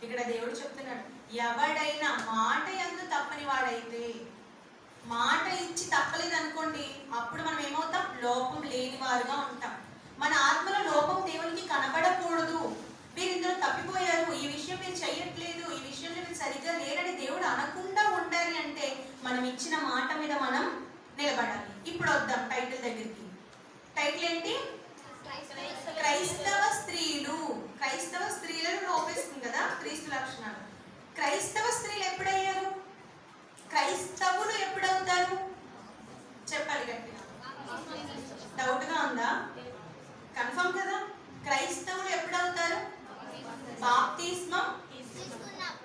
ఇక్కడ దేవుడు చెప్తున్నాడు, ఎవడైనా మాట యందు తప్పని వాడైతే. మాట ఇచ్చి తప్పలేదు అనుకోండి, అప్పుడు మనం ఏమవుతాం? లోపం లేని వారుగా ఉంటాం. మన ఆత్మలో లోపం దేవునికి కనబడకూడదు. మీరు ఇందులో తప్పిపోయారు, ఈ విషయం మీరు చెయ్యట్లేదు, ఈ విషయంలో మీరు సరిగ్గా లేరని దేవుడు అనకుండా ఉండాలి అంటే మనం ఇచ్చిన మాట మీద మనం నిలబడాలి. ఇప్పుడు వద్దాం టైటిల్ దగ్గరికి. టైటిల్ ఏంటి? క్రైస్తవ స్త్రీలు. క్రైస్తవ స్త్రీలను లోపిస్తుంది కదా క్రీస్తు లక్షణాలు. క్రైస్తవ స్త్రీలు ఎప్పుడయ్యారు? క్రైస్తవులు ఎప్పుడవుతారు? చెప్పాలి గట్టిగా. డౌట్ గా ఉందా? కన్ఫర్మ్ కదా? క్రైస్తవులు ఎప్పుడవుతారు? బాప్తిస్మం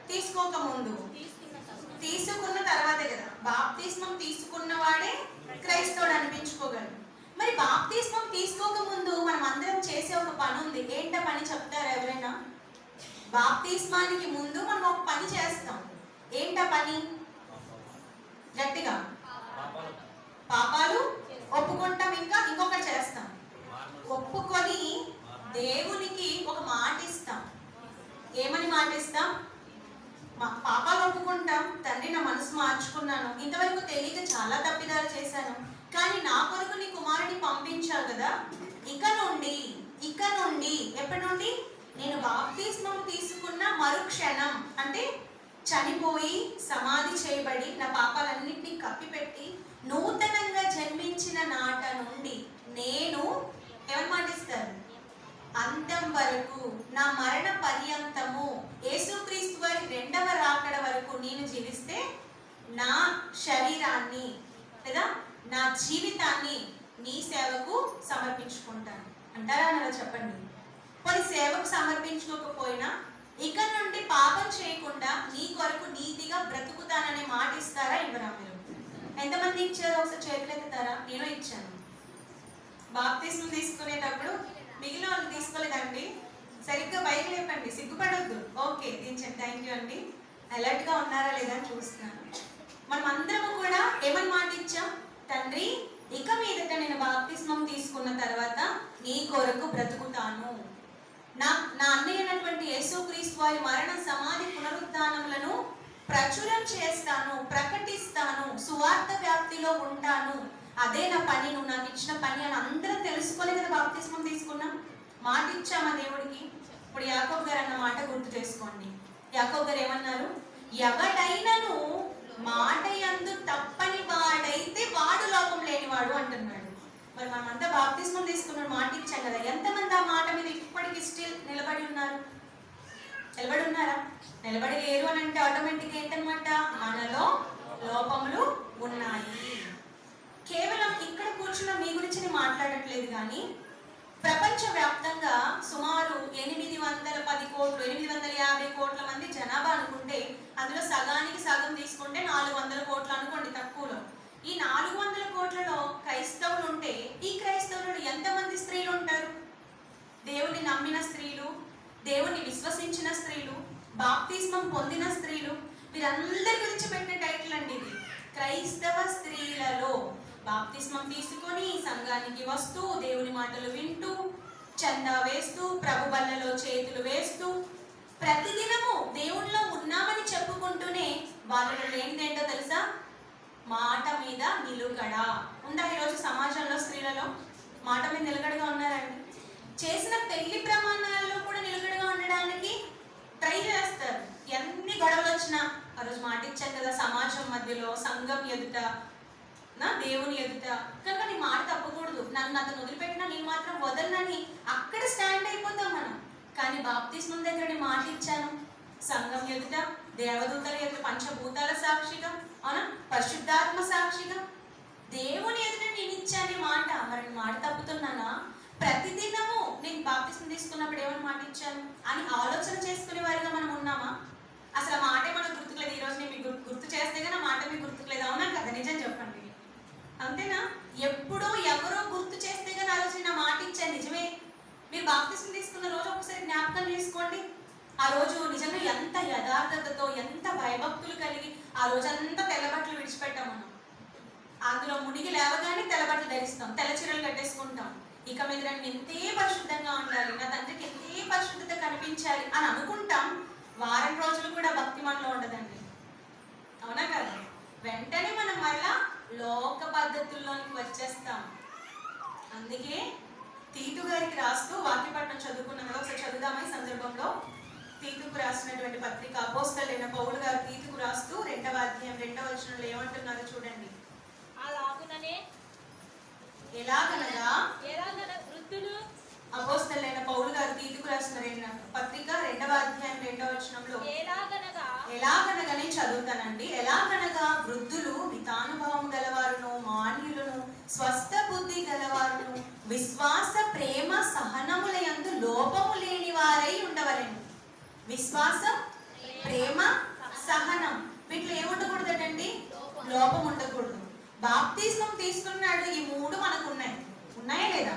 తీసుకోక ముందు, తీసుకున్న తర్వాతే కదా. బాప్తిస్మం తీసుకున్న వాడే క్రైస్తవుడు అనిపించుకోగలరు. మరి బాప్తిస్మం తీసుకోక ముందు మనం అందరం చేసే ఒక పని ఉంది. ఏంట పని చెప్తారా ఎవరైనా? బాప్తిస్మానికి ముందు మనం ఒక పని చేస్తాం. ఏంట పని? గట్టిగా పాపాలు ఒప్పుకుంటాం. ఇంకా ఇంకొకటి చేస్తాం. ఒప్పుకొని దేవునికి ఒక మాట ఇస్తాం. ఏమని మాట ఇస్తాం? పాపాలు ఒప్పుకుంటాం, తండ్రి నా మనసు మార్చుకున్నాను, ఇంతవరకు తెలియక చాలా తప్పిదాలు చేశాను, కానీ నా కొరకు నీ కుమారుని పంపించావు కదా, ఇక నుండి ఎప్పటి నుండి నేను బాప్తిస్మం తీసుకున్న మరుక్షణం, అంటే చనిపోయి సమాధి చేయబడి నా పాపాలన్నింటినీ కప్పిపెట్టి నూతనంగా జన్మించిన నాట నుండి నేను ఎవరు మాటిస్తారు, అంతం వరకు నా మరణ పర్యంతము యేసుక్రీస్తు వారి రెండవ రాకడ వరకు నేను జీవిస్తే నా శరీరాన్ని లేదా నా జీవితాన్ని నీ సేవకు సమర్పించుకుంటాను అంటారా అలా చెప్పండి. కొన్ని సేవకు సమర్పించుకోకపోయినా ఇక నుండి పాపం చేయకుండా నీ కొరకు నీతిగా బ్రతుకుతాననే మాట ఇస్తారా, ఇవ్వరా? మీరు ఎంతమంది ఇచ్చారో ఒకసారి చేతులు ఎత్తుతారా? నేను ఇచ్చాను. బాప్తిస్మం తీసుకునేటప్పుడు మిగిలిన వాళ్ళు తీసుకోలేదండి, సరిగ్గా బయట లేపండి, సిగ్గుపడొద్దు. ఓకే, దించండి. థ్యాంక్ యూ అండి. అలర్ట్గా ఉన్నారా లేదా అని చూస్తున్నాను. మనం అందరము కూడా ఏమని మాట ఇచ్చాం, తండ్రి ఇక మీదట నేను బాప్తిస్మం తీసుకున్న తర్వాత నీ కొరకు బ్రతుకుతాను, నా అన్నయ్య అయినటువంటి యేసుక్రీస్తు వారి మరణ సమాధి పునరుద్ధానములను ప్రచురం చేస్తాను, ప్రకటిస్తాను, సువార్త వ్యాప్తిలో ఉంటాను, అదే నా పని, నువ్వు నాకు ఇచ్చిన పని అని అందరం తెలుసుకోలే కదా బాప్తిస్మం తీసుకున్నాం. మాట ఇచ్చామా దేవుడికి? ఇప్పుడు యాకోబు గారు అన్న మాట గుర్తు చేసుకోండి. యాకోబు గారు ఏమన్నారు, ఎవడైనను మాట యందు తప్పని వాడైతే వాడు లోపం లేనివాడు అంటున్నాడు. మరి మనమంతా బాప్తిస్మం తీసుకున్నాడు, మాట ఇచ్చాం కదా, ఎంతమంది ఆ మాట మీద ఇప్పటికి స్టిల్ నిలబడి ఉన్నారు? నిలబడి ఉన్నారా? నిలబడి లేరు అని అంటే ఆటోమేటిక్ ఏంటనమాట, మనలో లోపములు ఉన్నాయి. కేవలం ఇక్కడ కూర్చున్న మీ గురించి నేను మాట్లాడట్లేదు, కానీ ప్రపంచవ్యాప్తంగా సుమారు 810 కోట్లు 850 కోట్ల మంది జనాభా అనుకుంటే అందులో సగానికి సగం తీసుకుంటే 400 కోట్లు అనుకోండి తక్కువలో. ఈ 400 కోట్లలో క్రైస్తవులు ఉంటే ఈ క్రైస్తవులు ఎంతమంది స్త్రీలు ఉంటారు? దేవుని నమ్మిన స్త్రీలు, దేవుని విశ్వసించిన స్త్రీలు, బాప్తిస్మం పొందిన స్త్రీలు, వీరందరి గురించి పెట్టిన టైటిల్ అండి ఇది. క్రైస్తవ స్త్రీలలో బాప్తిస్మం తీసుకొని సంఘానికి వస్తూ దేవుని మాటలు వింటూ చందా వేస్తూ ప్రభు బల్లలో చేతులు వేస్తూ ప్రతిదినము దేవునిలో ఉన్నామని చెప్పుకుంటూనే వాళ్ళలో లేనిదేంటో తెలుసా, మాట మీద నిలుగడ ఉందా? ఈరోజు సమాజంలో స్త్రీలలో మాట మీద నిలకడగా ఉన్నారండి. చేసిన పెళ్లి ప్రమాణాల్లో కూడా నిలకడగా ఉండడానికి ట్రై చేస్తారు. ఎన్ని గొడవలు వచ్చినా ఆ రోజు మాట ఇచ్చాను కదా, సమాజం మధ్యలో, సంఘం ఎదుట, నా దేవుని ఎదుట, కనుక నీ మాట తప్పకూడదు, నన్ను అతను వదిలిపెట్టినా నేను మాత్రం వదలనని అక్కడ స్టాండ్ అయిపోతాం మనం. కానీ బాప్తిస్మం దగ్గర నేను మాట ఇచ్చాను, సంఘం ఎదుట, దేవదూతల ఎదుట, పంచభూతాల సాక్షిగా, అవునా, పరిశుద్ధాత్మ సాక్షిగా దేవుని ఎదుట నేను ఇచ్చాను మాట. మరి మాట తప్పుతున్నానా? ప్రతిదినము నేను బాప్తిస్మం తీసుకున్నప్పుడు ఏమని మాట ఇచ్చాను అని ఆలోచన చేసుకునే వారిగా మనం ఉన్నామా? అసలు ఆ మాటే మనకు గుర్తులేదు. ఈరోజు నేను మీకు గుర్తు చేస్తే కానీ మాట మీకు గుర్తులేదు, అవునా కదా? నిజం చెప్పండి, అంతేనా? ఎప్పుడో ఎవరో గుర్తు చేస్తే కానీ ఆ రోజు నా మాట ఇచ్చాను, నిజమే. మీరు బాప్తిస్మం తీసుకున్న రోజు ఒకసారి జ్ఞాపకం చేసుకోండి. ఆ రోజు నిజంగా ఎంత యథార్థతతో, ఎంత భయభక్తులు కలిగి ఆ రోజంతా తెల్లబట్టలు విడిచిపెట్టాం మనం. అందులో మునిగి లేవగానే తెల్లబట్టలు ధరిస్తాం, తెల్ల చీరలు కట్టేసుకుంటాం. ఇక మీద నేను ఎంతే పరిశుద్ధంగా ఉండాలి, నా తండ్రికి ఎంతే పరిశుద్ధత కనిపించాలి అని అనుకుంటాం. వారం రోజులు కూడా భక్తి మనలో ఉండదండి, అవునా కదా? వెంటనే మనం మళ్ళా లోక పద్ధతుల్లోనికి వచ్చేస్తాం. అందుకే తీతు గారికి రాస్తూ వాక్యపట్నం చదువుకున్నాం కదా, ఒకసారి చదువుదామా ఈ సందర్భంలో. తీతుకు రాసినటువంటి పత్రిక అపోస్తలుడైన పౌలు గారు తీతుకు రాస్తూ 2వ అధ్యాయం 2వ వచనంలో ఏమంటున్నారో చూడండి. ఎలాగనగా వృద్ధులు, అపోస్తలుడైన పౌలు గారు తీతుకు రాసిన పత్రిక 2వ అధ్యాయం 2వ వచనంలో ఎలాగనగానే చదువుతానండి. ఎలాగనగా వృద్ధులు మితానుభవం గలవారును, మాన్యులను, స్వస్థ బుద్ధి గలవారును, విశ్వాస ప్రేమ సహనముల యందు లోపము లేని వారై ఉండవలెను. విశ్వాసం, ప్రేమ, సహనం, వీటిలో ఏముండకూడదటండి? లోపం ఉండకూడదు. బాప్తిస్మం తీసుకున్నాడు, ఈ 3 మనకు ఉన్నాయా లేదా?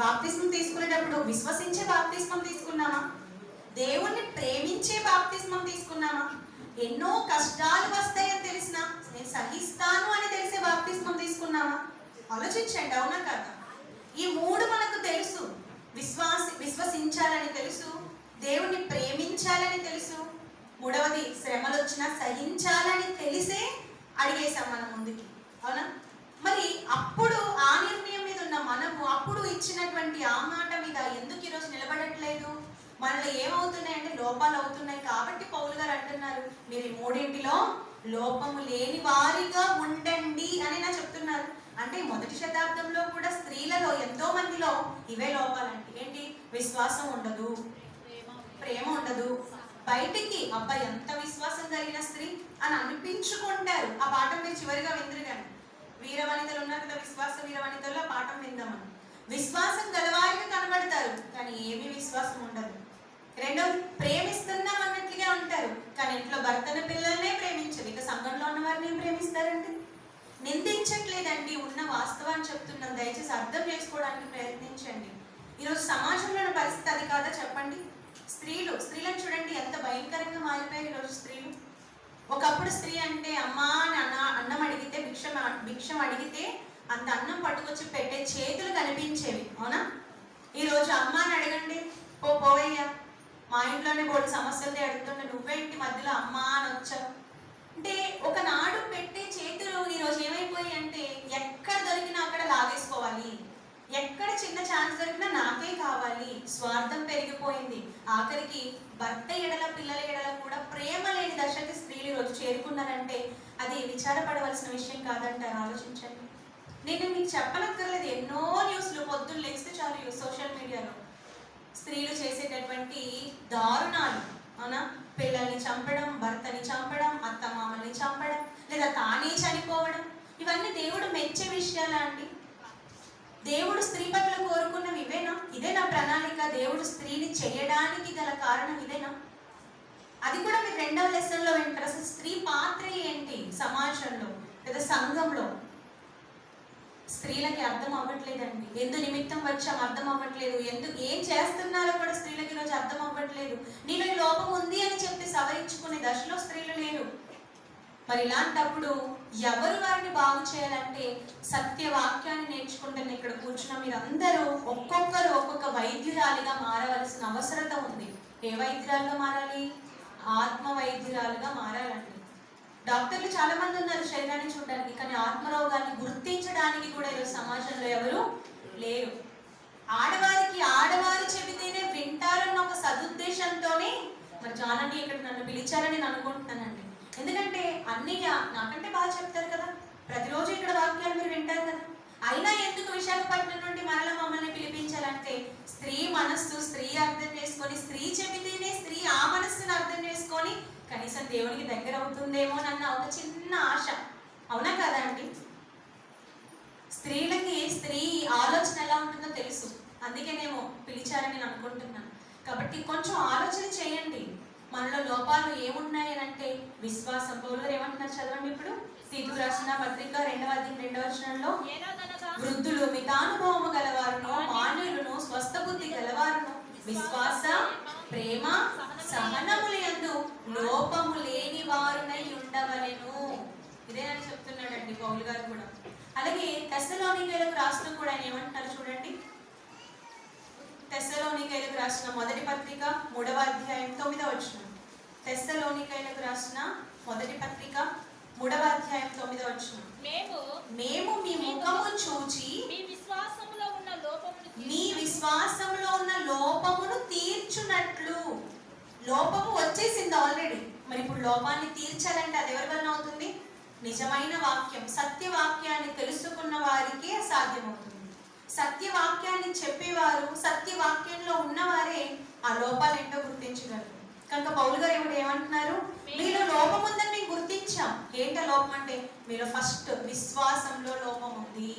బాప్తిస్మం తీసుకునేటప్పుడు విశ్వసించే బాప్తిస్మం తీసుకున్నామా? దేవుణ్ణి ప్రేమించే బాప్తిస్మం తీసుకున్నామా? ఎన్నో కష్టాలు వస్తాయని తెలిసిన నేను సహిస్తాను అని తెలిసే బాప్తిస్మం తీసుకున్నామా? ఆలోచించండి, అవునా కదా? ఈ 3 మనకు తెలుసు. విశ్వసించాలని తెలుసు, దేవుణ్ణి ప్రేమించాలని తెలుసు, మూడవది శ్రమలు వచ్చినా సహించాలని తెలిసే అడిగేశాం మనం ముందుకి, అవునా? మరి అప్పుడు ఆ నిర్ణయం మీద ఉన్న మనము అప్పుడు ఇచ్చినటువంటి ఆ మాట మీద ఎందుకు ఈరోజు నిలబడట్లేదు? మనలో ఏమవుతున్నాయంటే లోపాలు అవుతున్నాయి. కాబట్టి పౌలు గారు అంటున్నారు, మీరు ఈ మూడింటిలో లోపము లేని వారిగా ఉండండి అని నా చెప్తున్నారు. అంటే మొదటి శతాబ్దంలో కూడా స్త్రీలలో ఎంతో మందిలో ఇవే లోపాలండి. ఏంటి? విశ్వాసం ఉండదు, ప్రేమ ఉండదు, బయటికి అబ్బా ఎంత విశ్వాసం కలిగిన స్త్రీ అని అనిపించుకుంటారు. ఆ పాఠం మీరు చివరిగా విందురు కానీ, వీరవనితలు ఉన్నారు కదా, విశ్వాస వీరవనితల్లో పాఠం విందామని. విశ్వాసం గలవారిగా కనబడతారు కానీ ఏమీ విశ్వాసం ఉండదు. రెండోది ప్రేమిస్తున్నాం అన్నట్లుగా ఉంటారు కానీ ఇంట్లో భర్తను పిల్లల్నే ప్రేమించరు. ఇక సంఘంలో ఉన్న వారిని ఏం ప్రేమిస్తారండి? నిందించట్లేదండి, ఉన్న వాస్తవాన్ని చెప్తున్నాం. దయచేసి అర్థం చేసుకోవడానికి ప్రయత్నించండి. ఈరోజు సమాజంలో ఉన్న పరిస్థితి అది కాదా చెప్పండి? స్త్రీలను చూడండి ఎంత భయంకరంగా మారిపోయారు ఈరోజు స్త్రీలు. ఒకప్పుడు స్త్రీ అంటే అమ్మా అని అన్నం అడిగితే భిక్షం అడిగితే అంత అన్నం పట్టుకొచ్చి పెట్టే చేతులు కనిపించేవి, అవునా? ఈరోజు అమ్మ అని అడగండి, పోవయ్యా మా ఇంట్లోనే బోర్డు సమస్యలతో అడుగుతుంటే నువ్వేంటి మధ్యలో అమ్మా అని వచ్చావు అంటే ఒకనాడు పెట్టే చేతులు ఈరోజు ఏమైపోయాయి అంటే ఎక్కడ దొరికినా అక్కడ లాగేసుకోవాలి, ఎక్కడ చిన్న ఛాన్స్ దొరికినా నాకే కావాలి. స్వార్థం పెరిగిపోయింది. ఆఖరికి భర్త ఎడల పిల్లల ఎడల కూడా ప్రేమ లేని దశకి స్త్రీలు ఈరోజు చేరుకున్నారంటే అది విచారపడవలసిన విషయం కాదంటారు. ఆలోచించండి. నేను మీకు చెప్పనక్కర్లేదు, ఎన్నో న్యూస్లు పొద్దున్న లేస్తే చాలు సోషల్ మీడియాలో స్త్రీలు చేసేటటువంటి దారుణాలు, అవునా? పిల్లల్ని చంపడం, భర్తని చంపడం, అత్త మామల్ని చంపడం, లేదా తానే చనిపోవడం, ఇవన్నీ దేవుడు మెచ్చే విషయాలా అండి? దేవుడు స్త్రీ పట్ల కోరుకున్నవి ఇవేనా? ఇదేనా ప్రణాళిక? దేవుడు స్త్రీని చేయడానికి గల కారణం ఇదేనా? అది కూడా మీరు రెండవ లెసన్లో వింటారు. అసలు స్త్రీ పాత్ర ఏంటి సమాజంలో లేదా సంఘంలో? స్త్రీలకి అర్థం అవ్వట్లేదండి. ఎందు నిమిత్తం వచ్చాం అర్థం అవ్వట్లేదు, ఏం చేస్తున్నారో కూడా స్త్రీలకి ఈరోజు అర్థం అవ్వట్లేదు. నీలో ఈ లోపం ఉంది అని చెప్పి సవరించుకునే దశలో స్త్రీలు లేరు. మరి ఇలాంటప్పుడు ఎవరు వారిని బాగు చేయాలంటే సత్యవాక్యాన్ని నేర్చుకుంటున్న ఇక్కడ కూర్చున్న మీరందరూ ఒక్కొక్కరు ఒక్కొక్క వైద్యురాలిగా మారవలసిన అవసరత ఉంది. ఏ వైద్యురాలుగా మారాలి? ఆత్మ వైద్యురాలుగా మారాలండి. డాక్టర్లు చాలా మంది ఉన్నారు శరీరాన్ని చూడడానికి, కానీ ఆత్మరోగాన్ని గుర్తించడానికి కూడా ఈరోజు సమాజంలో ఎవరు లేరు. ఆడవారు చెబితేనే వింటారన్న ఒక సదుద్దేశంతోనే మరి జానని ఇక్కడ నన్ను పిలిచారని నేను అనుకుంటున్నానండి. ఎందుకంటే అన్నయ్య నాకంటే బాగా చెప్తారు కదా, ప్రతిరోజు ఇక్కడ వాక్యాలు మీరు వింటారు కదా. అయినా ఎందుకు విశాఖపట్నం నుండి మరలా మమ్మల్ని పిలిపించాలంటే స్త్రీ మనస్సు స్త్రీ అర్థం చేసుకొని, స్త్రీ చెబితేనే స్త్రీ ఆ మనస్సును అర్థం చేసుకొని కనీసం దేవునికి దగ్గర అవుతుందేమో అన్న ఒక చిన్న ఆశ, అవునా కదా అండి? స్త్రీలకి స్త్రీ ఆలోచన ఎలా ఉంటుందో తెలుసు, అందుకేనేమో పిలిచారని నేను అనుకుంటున్నాను. కాబట్టి కొంచెం ఆలోచన చేయండి, మనలో లోపాలు ఏమున్నాయి అంటే విశ్వాసం. పౌలు గారు ఏమంటున్నారు చదవండి ఇప్పుడు. తీతుకు రాసిన పత్రిక 2వ అధ్యాయం 2వ వచనంలో, వృద్ధులు మితానుభవము గలవారును, మాన్యులను, స్వస్థ బుద్ధి గలవారును, విశ్వాస ప్రేమ సహనములందు లోపము లేని వారునై ఉండవలెను. ఇదేనని చెప్తున్నాడండి పౌలు గారు కూడా. అలాగే తెస్సలోనికైలకు రాసిన కూడా ఆయన ఏమంటున్నారు చూడండి. తెస్సలోనికైలకు రాసిన మొదటి పత్రిక 3వ అధ్యాయం 9వ వచనం. తెస్సలోనికైలకు రాసిన మొదటి పత్రిక 3వ అధ్యాయం 9వ వచనం. మేము మీ ముఖము చూచి మీ విశ్వాసములో ఉన్న లోపమును తీర్చునట్లు. లోపము వచ్చేసింది ఆల్రెడీ, మరి ఇప్పుడు లోపాన్ని తీర్చాలంటే అది ఎవరి వలన అవుతుంది? నిజమైన వాక్యం, సత్యవాక్యాన్ని తెలుసుకున్న వారికి సాధ్యమవుతుంది. సత్యవాక్యాన్ని చెప్పేవారు, సత్యవాక్యంలో ఉన్నవారే ఆ లోపాలు ఏంటో గుర్తించగలరు. కనుక పౌలు గారు ఇప్పుడు ఏమంటున్నారు? మీలో లోపం ఉందని మేము గుర్తించాం. ఏంటో లోపం అంటే మీలో ఫస్ట్ విశ్వాసంలో లోపం ఉంది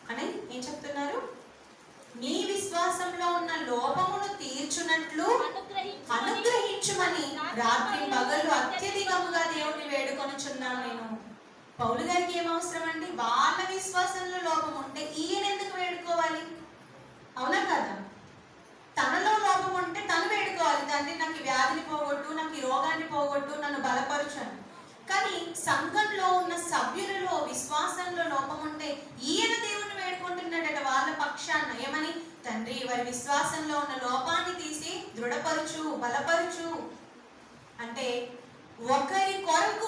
అని ఏం చెప్తున్నారు? మీ విశ్వాసంలో ఉన్న లోపమును తీర్చునట్లు అనుగ్రహించుమని రాత్రి పగలు అత్యధికముగా దేవుడిని వేడుకొనుచున్నాను నేను. పౌలు గారికి ఏం అవసరం అండి? వాళ్ళ విశ్వాసంలో లోపం ఉంటే ఈయన ఎందుకు వేడుకోవాలి? అవునా కదా? తనలో లోపం ఉంటే తను వేడుకోవాలి, తండ్రి నాకు వ్యాధిని పోగొట్టు, నాకు ఈ రోగాన్ని పోగొట్టు, నన్ను బలపరచను. కానీ సంఘంలో ఉన్న సభ్యులలో విశ్వాసంలో లోపం ఉంటే ఈయన దేవుణ్ణి వేడుకుంటున్నాడట వాళ్ళ పక్షాన. ఏమని? తండ్రి వారి విశ్వాసంలో ఉన్న లోపాన్ని తీసి దృఢపరచు, బలపరచు. అంటే ఒకరి కొరకు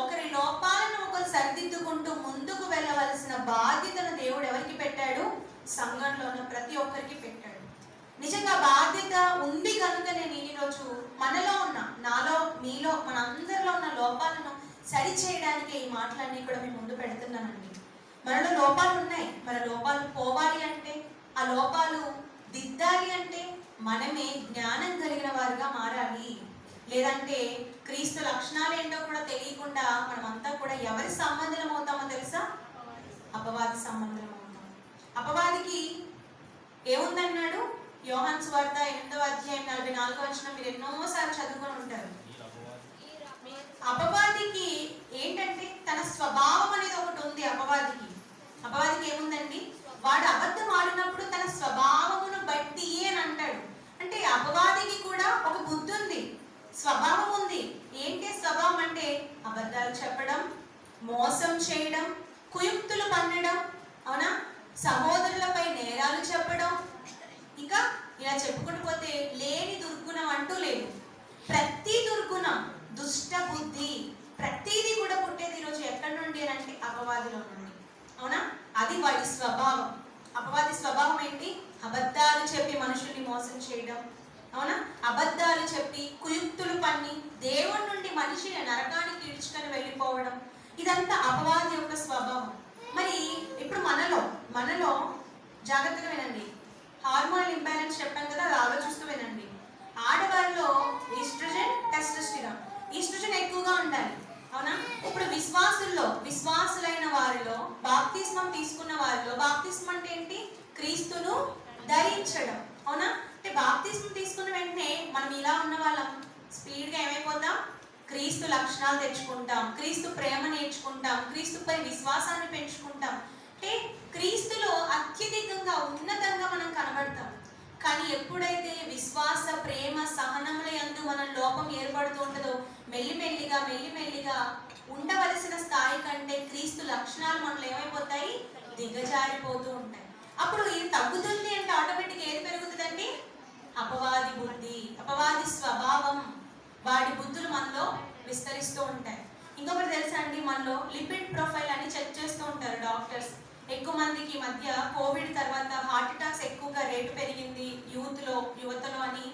ఒకరి లోపాలను ఒకరు సరిదిద్దుకుంటూ ముందుకు వెళ్ళవలసిన బాధ్యతను దేవుడు ఎవరికి పెట్టాడు? సంఘంలో ఉన్న ప్రతి ఒక్కరికి పెట్టాడు. నిజంగా బాధ్యత ఉంది కనుక నేను ఈరోజు మనలో ఉన్న, నాలో, మీలో, మన అందరిలో ఉన్న లోపాలను సరిచేయడానికి ఈ మాటలన్నీ కూడా మీ ముందు పెడుతున్నానండి. మనలో లోపాలు ఉన్నాయి. మన లోపాలు పోవాలి అంటే, ఆ లోపాలు దిద్దాలి అంటే మనమే జ్ఞానం కలిగిన వారుగా మారాలి. లేదంటే క్రీస్తు లక్షణాలు ఏంటో కూడా తెలియకుండా మనమంతా కూడా ఎవరి సంబంధం అవుతామో తెలుసా? అపవాది సంబంధం అవుతాం. అపవాదికి ఏముందన్నాడు? యోహాను సువార్త 8వ అధ్యాయం 44వ వచనం మీరు ఎన్నోసార్లు చదువుకొని ఉంటారు. అపవాదికి ఏంటంటే తన స్వభావం అనేది ఒకటి ఉంది. అపవాదికి ఏముందండి? వాడు అబద్ధం ఆడినప్పుడు తన స్వభావమును బట్టి అని అంటాడు. అంటే అపవాదికి కూడా ఒక బుద్ధి ఉంది, స్వభావం ఉంది. ఏంటి స్వభావం అంటే? అబద్ధాలు చెప్పడం, మోసం చేయడం, కుయుక్తులు పన్నడం, అవునా, సహోదరులపై నేరాలు చెప్పడం, ఇంకా ఇలా చెప్పుకుంటూ పోతే లేని దుర్గుణం అంటూ లేదు. ప్రతి దుర్గుణం, దుష్ట బుద్ధి, ప్రతిదీ కూడా పుట్టేది ఈరోజు ఎక్కడి నుండి అని అంటే అపవాదిలో నుండి. అవునా? అది వాడి స్వభావం. అపవాది స్వభావం ఏంటి? అబద్ధాలు చెప్పి మనుషుల్ని మోసం చేయడం, అవునా, అబద్ధాలు చెప్పి కుయుక్తులు పన్ని దేవుడి నుండి మనిషిని నరకానికి ఈడ్చుకొని వెళ్ళిపోవడం, ఇదంతా అపవాది యొక్క స్వభావం. మరి ఇప్పుడు మనలో జాగ్రత్తగా వినండి. హార్మోనల్ ఇంబ్యాలెన్స్ చెప్పాను కదా, అది ఆలోచిస్తూ వినండి. ఆడవారిలో ఈస్ట్రోజన్, టెస్టోస్టెరాన్, ఈస్ట్రోజన్ ఎక్కువగా ఉండాలి. అవునా? ఇప్పుడు విశ్వాసులైన వారిలో, బాప్తిస్మం తీసుకున్న వారిలో, బాప్తిస్మం అంటే ఏంటి? క్రీస్తును ధరించడం. అవునా? అంటే బాప్తిస్మం తీసుకున్న వెంటనే మనం ఇలా ఉన్న వాళ్ళం స్పీడ్గా ఏమైపోతాం? క్రీస్తు లక్షణాలు తెచ్చుకుంటాం, క్రీస్తు ప్రేమ నేర్చుకుంటాం, క్రీస్తుపై విశ్వాసాన్ని పెంచుకుంటాం. అంటే క్రీస్తులో అత్యధికంగా ఉన్నతంగా మనం కనబడతాం. కానీ ఎప్పుడైతే విశ్వాస, ప్రేమ, సహనముల యందు మన లోపం ఏర్పడుతూ ఉంటుందో మెల్లిమెల్లిగా ఉండవలసిన స్థాయి కంటే క్రీస్తు లక్షణాలు మనలో ఏమైపోతాయి? దిగజారిపోతూ ఉంటాయి. అప్పుడు ఇది తగ్గుతుంది అంటే ఆటోమేటిక్ ఏది పెరుగుతుందండి? అపవాది బుద్ధి, అపవాది స్వభావం, వాడి బుద్ధులు మనలో విస్తరిస్తూ ఉంటాయి. ఇంకొకటి తెలుసా అండి, మనలో లిపిడ్ ప్రొఫైల్ అని చెక్ చేస్తూ ఉంటారు డాక్టర్స్. ఎక్కువ మందికి ఈ మధ్య కోవిడ్ తర్వాత హార్ట్ అటాక్స్ ఎక్కువగా రేటు పెరిగింది యువతలో అని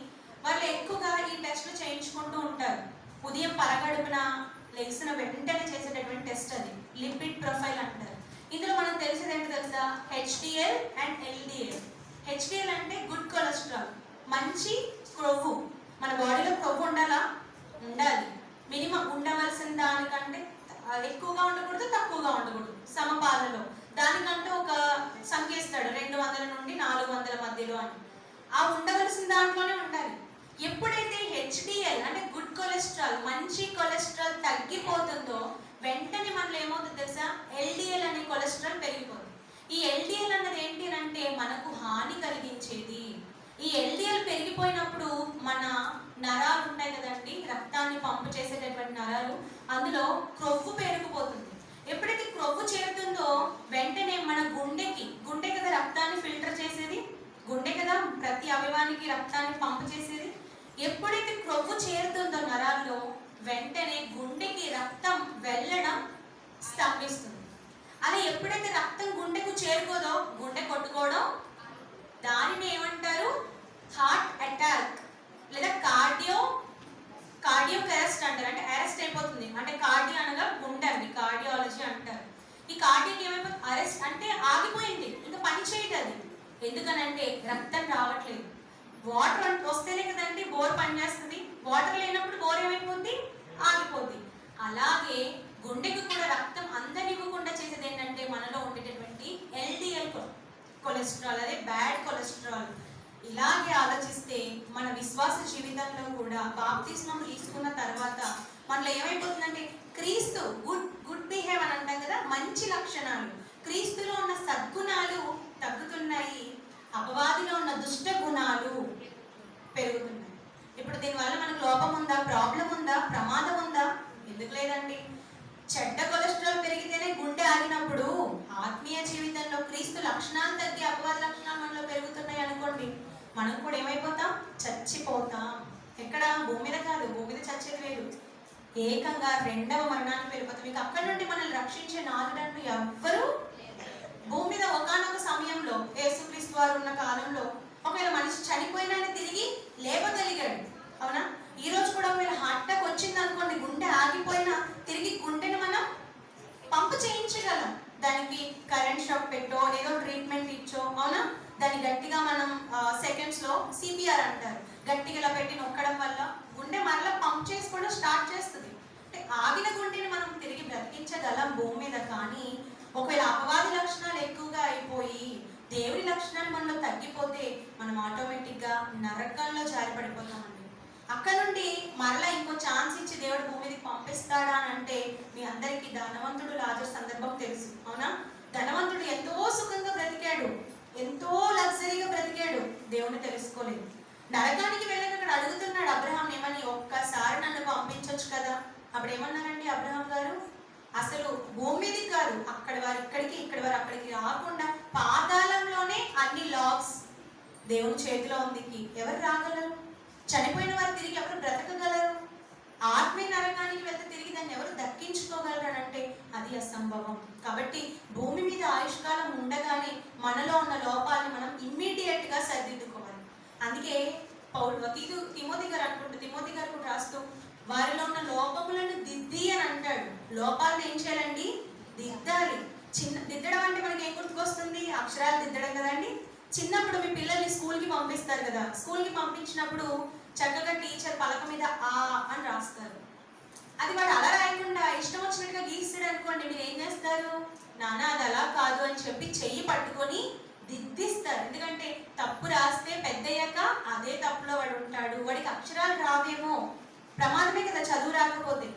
వాళ్ళు ఎక్కువగా ఈ టెస్ట్లు చేయించుకుంటూ ఉంటారు. ఉదయం పరగడుపున లెగ్సిన వెంటనే చేసేటటువంటి టెస్ట్ అది లిపిడ్ ప్రొఫైల్ అంటారు. ఇందులో మనకు తెలిసేది ఏంటి తెలుసా? HDL and LDL. HDL అంటే గుడ్ కొలెస్ట్రాల్, మంచి క్రొవ్వు. మన బాడీలో క్రొవ్వు ఉండాలి. మినిమం ఉండవలసిన దానికంటే ఎక్కువగా ఉండకూడదు, తక్కువగా ఉండకూడదు, సమపాలలో. దానికంటే ఒక సంఖ్య ఇస్తాడు, 200 నుండి 400 మధ్యలో అని. ఆ ఉండవలసిన దాంట్లోనే ఉండాలి. ఎప్పుడైతే HDL అంటే గుడ్ కొలెస్ట్రాల్, మంచి కొలెస్ట్రాల్ తగ్గిపోతుందో వెంటనే మనలో ఏమవుతుంది తెలుసా? LDL అనే కొలెస్ట్రాల్ పెరిగిపోతుంది. ఈ LDL అన్నది ఏంటి అంటే మనకు హాని కలిగించేది. ఈ LDL పెరిగిపోయినప్పుడు మన నరాలు ఉంటాయి కదండి, రక్తాన్ని పంపు చేసేటటువంటి నరాలు, అందులో క్రొవ్వు పెరిగిపోతుంది. ఎప్పుడైతే క్రొవ్వు చేరుతుందో వెంటనే మన గుండె కదా రక్తాన్ని ఫిల్టర్ చేసేది, గుండె కదా ప్రతి అవయవానికి రక్తాన్ని పంపు చేసేది. ఎప్పుడైతే క్రొవ్వు చేరుతుందో నరాల్లో వెంటనే గుండెకి రక్తం వెళ్ళడం స్తంభిస్తుంది. అలా ఎప్పుడైతే రక్తం గుండెకు చేరుకోదో గుండె కొట్టుకోవడం, దానిని ఏమంటారు? హార్ట్ అటాక్ లేదా కార్డియో అరెస్ట్ అంటారు. అంటే అరెస్ట్ అయిపోతుంది. అంటే కార్డియో అనగా గుండె అండి, కార్డియాలజీ అంటారు. ఈ కార్డియోకి ఏమైపోతుంది? అరెస్ట్ అంటే ఆగిపోయింది, ఇంకా పని చేయదు అది. ఎందుకనంటే రక్తం రావట్లేదు. వాటర్ వస్తేనే కదండి బోర్ పనిచేస్తుంది. వాటర్ లేనప్పుడు బోర్ ఏమైపోతుంది? ఆగిపోద్ది. అలాగే గుండెకు కూడా రక్తం అందనివ్వకుండా చేసేది ఏంటంటే మనలో ఉండేటటువంటి LDL కొలెస్ట్రాల్, అదే బ్యాడ్ కొలెస్ట్రాల్. ఇలాగే ఆలోచిస్తే మన విశ్వాస జీవితంలో కూడా బాప్తిస్మం తీసుకున్న తర్వాత మనలో ఏమైపోతుందంటే క్రీస్తు గుడ్ బిహేవ్ అని అంటాం కదా, మంచి లక్షణాలు, క్రీస్తులో ఉన్న సద్గుణాలు తగ్గుతున్నాయి, అపవాదిలో ఉన్న దుష్ట గుణాలు పెరుగుతున్నాయి. ఇప్పుడు దీనివల్ల మనకు లోపం ఉందా? ప్రాబ్లం ఉందా? ప్రమాదం ఉందా? ఎందుకు లేదండి. చెడ్డ కొలెస్ట్రాల్ పెరిగితేనే గుండె ఆగినప్పుడు ఆత్మీయ జీవితంలో క్రీస్తు లక్షణాలు తగ్గి అపవాద లక్షణాలు మనలో పెరుగుతున్నాయి అనుకోండి, మనం కూడా ఏమైపోతాం? చచ్చిపోతాం. ఎక్కడ? భూమి మీద కాదు, భూమి మీద చచ్చేది వేరు, ఏకంగా రెండవ మరణానికి వెళ్ళిపోతాం. ఇక అక్కడి నుండి మనల్ని రక్షించే నాలుగు ఎవ్వరూ భూమి మీద. ఒకానొక సమయంలో యేసుక్రీస్తు వారు ఉన్న కాలంలో ఒకవేళ మనిషి చనిపోయినా తిరిగి లేపగలిగాడు, అవునా? ఈ రోజు కూడా ఒకవేళ హార్ట్ అటాక్ వచ్చింది అనుకోండి, గుండె ఆగిపోయినా తిరిగి గుండెని మనం పంపు చేయించగలం. దానికి కరెంట్ షాక్ పెట్టో ఏదో ట్రీట్మెంట్ ఇచ్చో, అవునా? దాన్ని గట్టిగా మనం సెకండ్స్ లో సిపిఆర్ అంటారు, గట్టిగా ఇలా పెట్టి నొక్కడం వల్ల గుండె మరలా పంప్ చేసుకోవడం స్టార్ట్ చేస్తుంది. అంటే ఆగిన గుండెని మనం తిరిగి బ్రతికించగలం భూమి మీద. కానీ ఒకవేళ అపవాది లక్షణాలు ఎక్కువగా అయిపోయి దేవుడి లక్షణాలు మనలో తగ్గిపోతే మనం ఆటోమేటిక్గా నరకంలో జారిపడిపోతామండి. అక్కడ నుండి మరలా ఇంకో ఛాన్స్ ఇచ్చి దేవుడు భూమి మీదకి పంపిస్తాడా అని అంటే, మీ అందరికీ ధనవంతుడు లాజరు సందర్భం తెలుసు, అవునా? ధనవంతుడు ఎంతో సుఖంగా బ్రతికాడు, ఎంతో లగ్జరీగా బ్రతికాడు, దేవుని తెలుసుకోలేదు. నరకానికి వెళ్ళాక అక్కడ అడుగుతున్నాడు అబ్రహాం ఏమని, ఒక్కసారి నన్ను పంపించవచ్చు కదా. అప్పుడు ఏమన్నారండి అబ్రహాం గారు? అసలు భూమి మీదకి కాదు, అక్కడి వారు ఇక్కడికి, ఇక్కడి వారు అక్కడికి రాకుండా పాతాళంలోనే అన్ని లాక్స్ దేవుని చేతిలో ఉంది. ఎవరు రాగలరు? చనిపోయిన వారు తిరిగి ఎవరు బ్రతకగలరు? ఆత్మీయ నరకానికి వెళ్తే తిరిగి దాన్ని ఎవరు దక్కించుకోగలరు అని అంటే అది అసంభవం. కాబట్టి భూమి మీద ఆయుష్కాలం ఉండగానే మనలో ఉన్న లోపాలని మనం ఇమ్మీడియట్ గా సరిదిద్దుకోవాలి. అందుకే తిమోతి గారు కూడా రాస్తూ వారిలో ఉన్న లోపములను దిద్ది అని అంటాడు. లోపాలను ఏం చేయాలండి? దిద్దాలి. దిద్దడం అంటే మనకి ఏం గుర్తుకొస్తుంది? అక్షరాలు దిద్దడం కదండి. చిన్నప్పుడు మీ పిల్లల్ని స్కూల్కి పంపిస్తారు కదా, స్కూల్కి పంపించినప్పుడు చక్కగా టీచర్ పలక మీద ఆ అని రాస్తారు. అది వాడు అలా రాయకుండా ఇష్టం వచ్చినట్టుగా గీస్తాడు అనుకోండి, మీరు ఏం చేస్తారు? నాన్న అది అలా కాదు అని చెప్పి చెయ్యి పట్టుకొని దిద్దిస్తారు. ఎందుకంటే తప్పు రాస్తే పెద్దయ్యాక అదే తప్పులో వాడు ఉంటాడు, వాడికి అక్షరాలు రావేమో, ప్రమాదమే కదా చదువు రాకపోతే.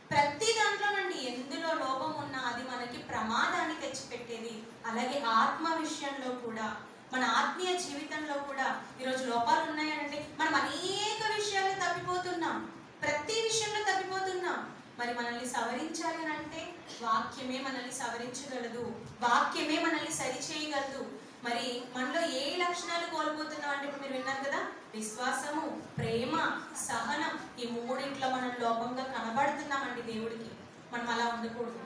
ప్రతి దాంట్లోనండి ఎందులో లోపం ఉన్నా అది మనకి ప్రమాదాన్ని తెచ్చిపెట్టేది. అలాగే ఆత్మ విషయంలో కూడా, మన ఆత్మీయ జీవితంలో కూడా ఈరోజు లోపాలు ఉన్నాయంటే మనం అనేక విషయాలు తప్పిపోతున్నాం, ప్రతి విషయంలో తప్పిపోతున్నాం. మరి మనల్ని సవరించాలి అని అంటే వాక్యమే మనల్ని సవరించగలదు, వాక్యమే మనల్ని సరిచేయగలదు. మరి మనలో ఏ లక్షణాలు కోల్పోతున్నాం అంటే ఇప్పుడు మీరు విన్నారు కదా, విశ్వాసము, ప్రేమ, సహనం, ఈ మూడింట్లో మనం లోపంగా కనబడుతున్నామండి దేవుడికి. మనం అలా ఉండకూడదు.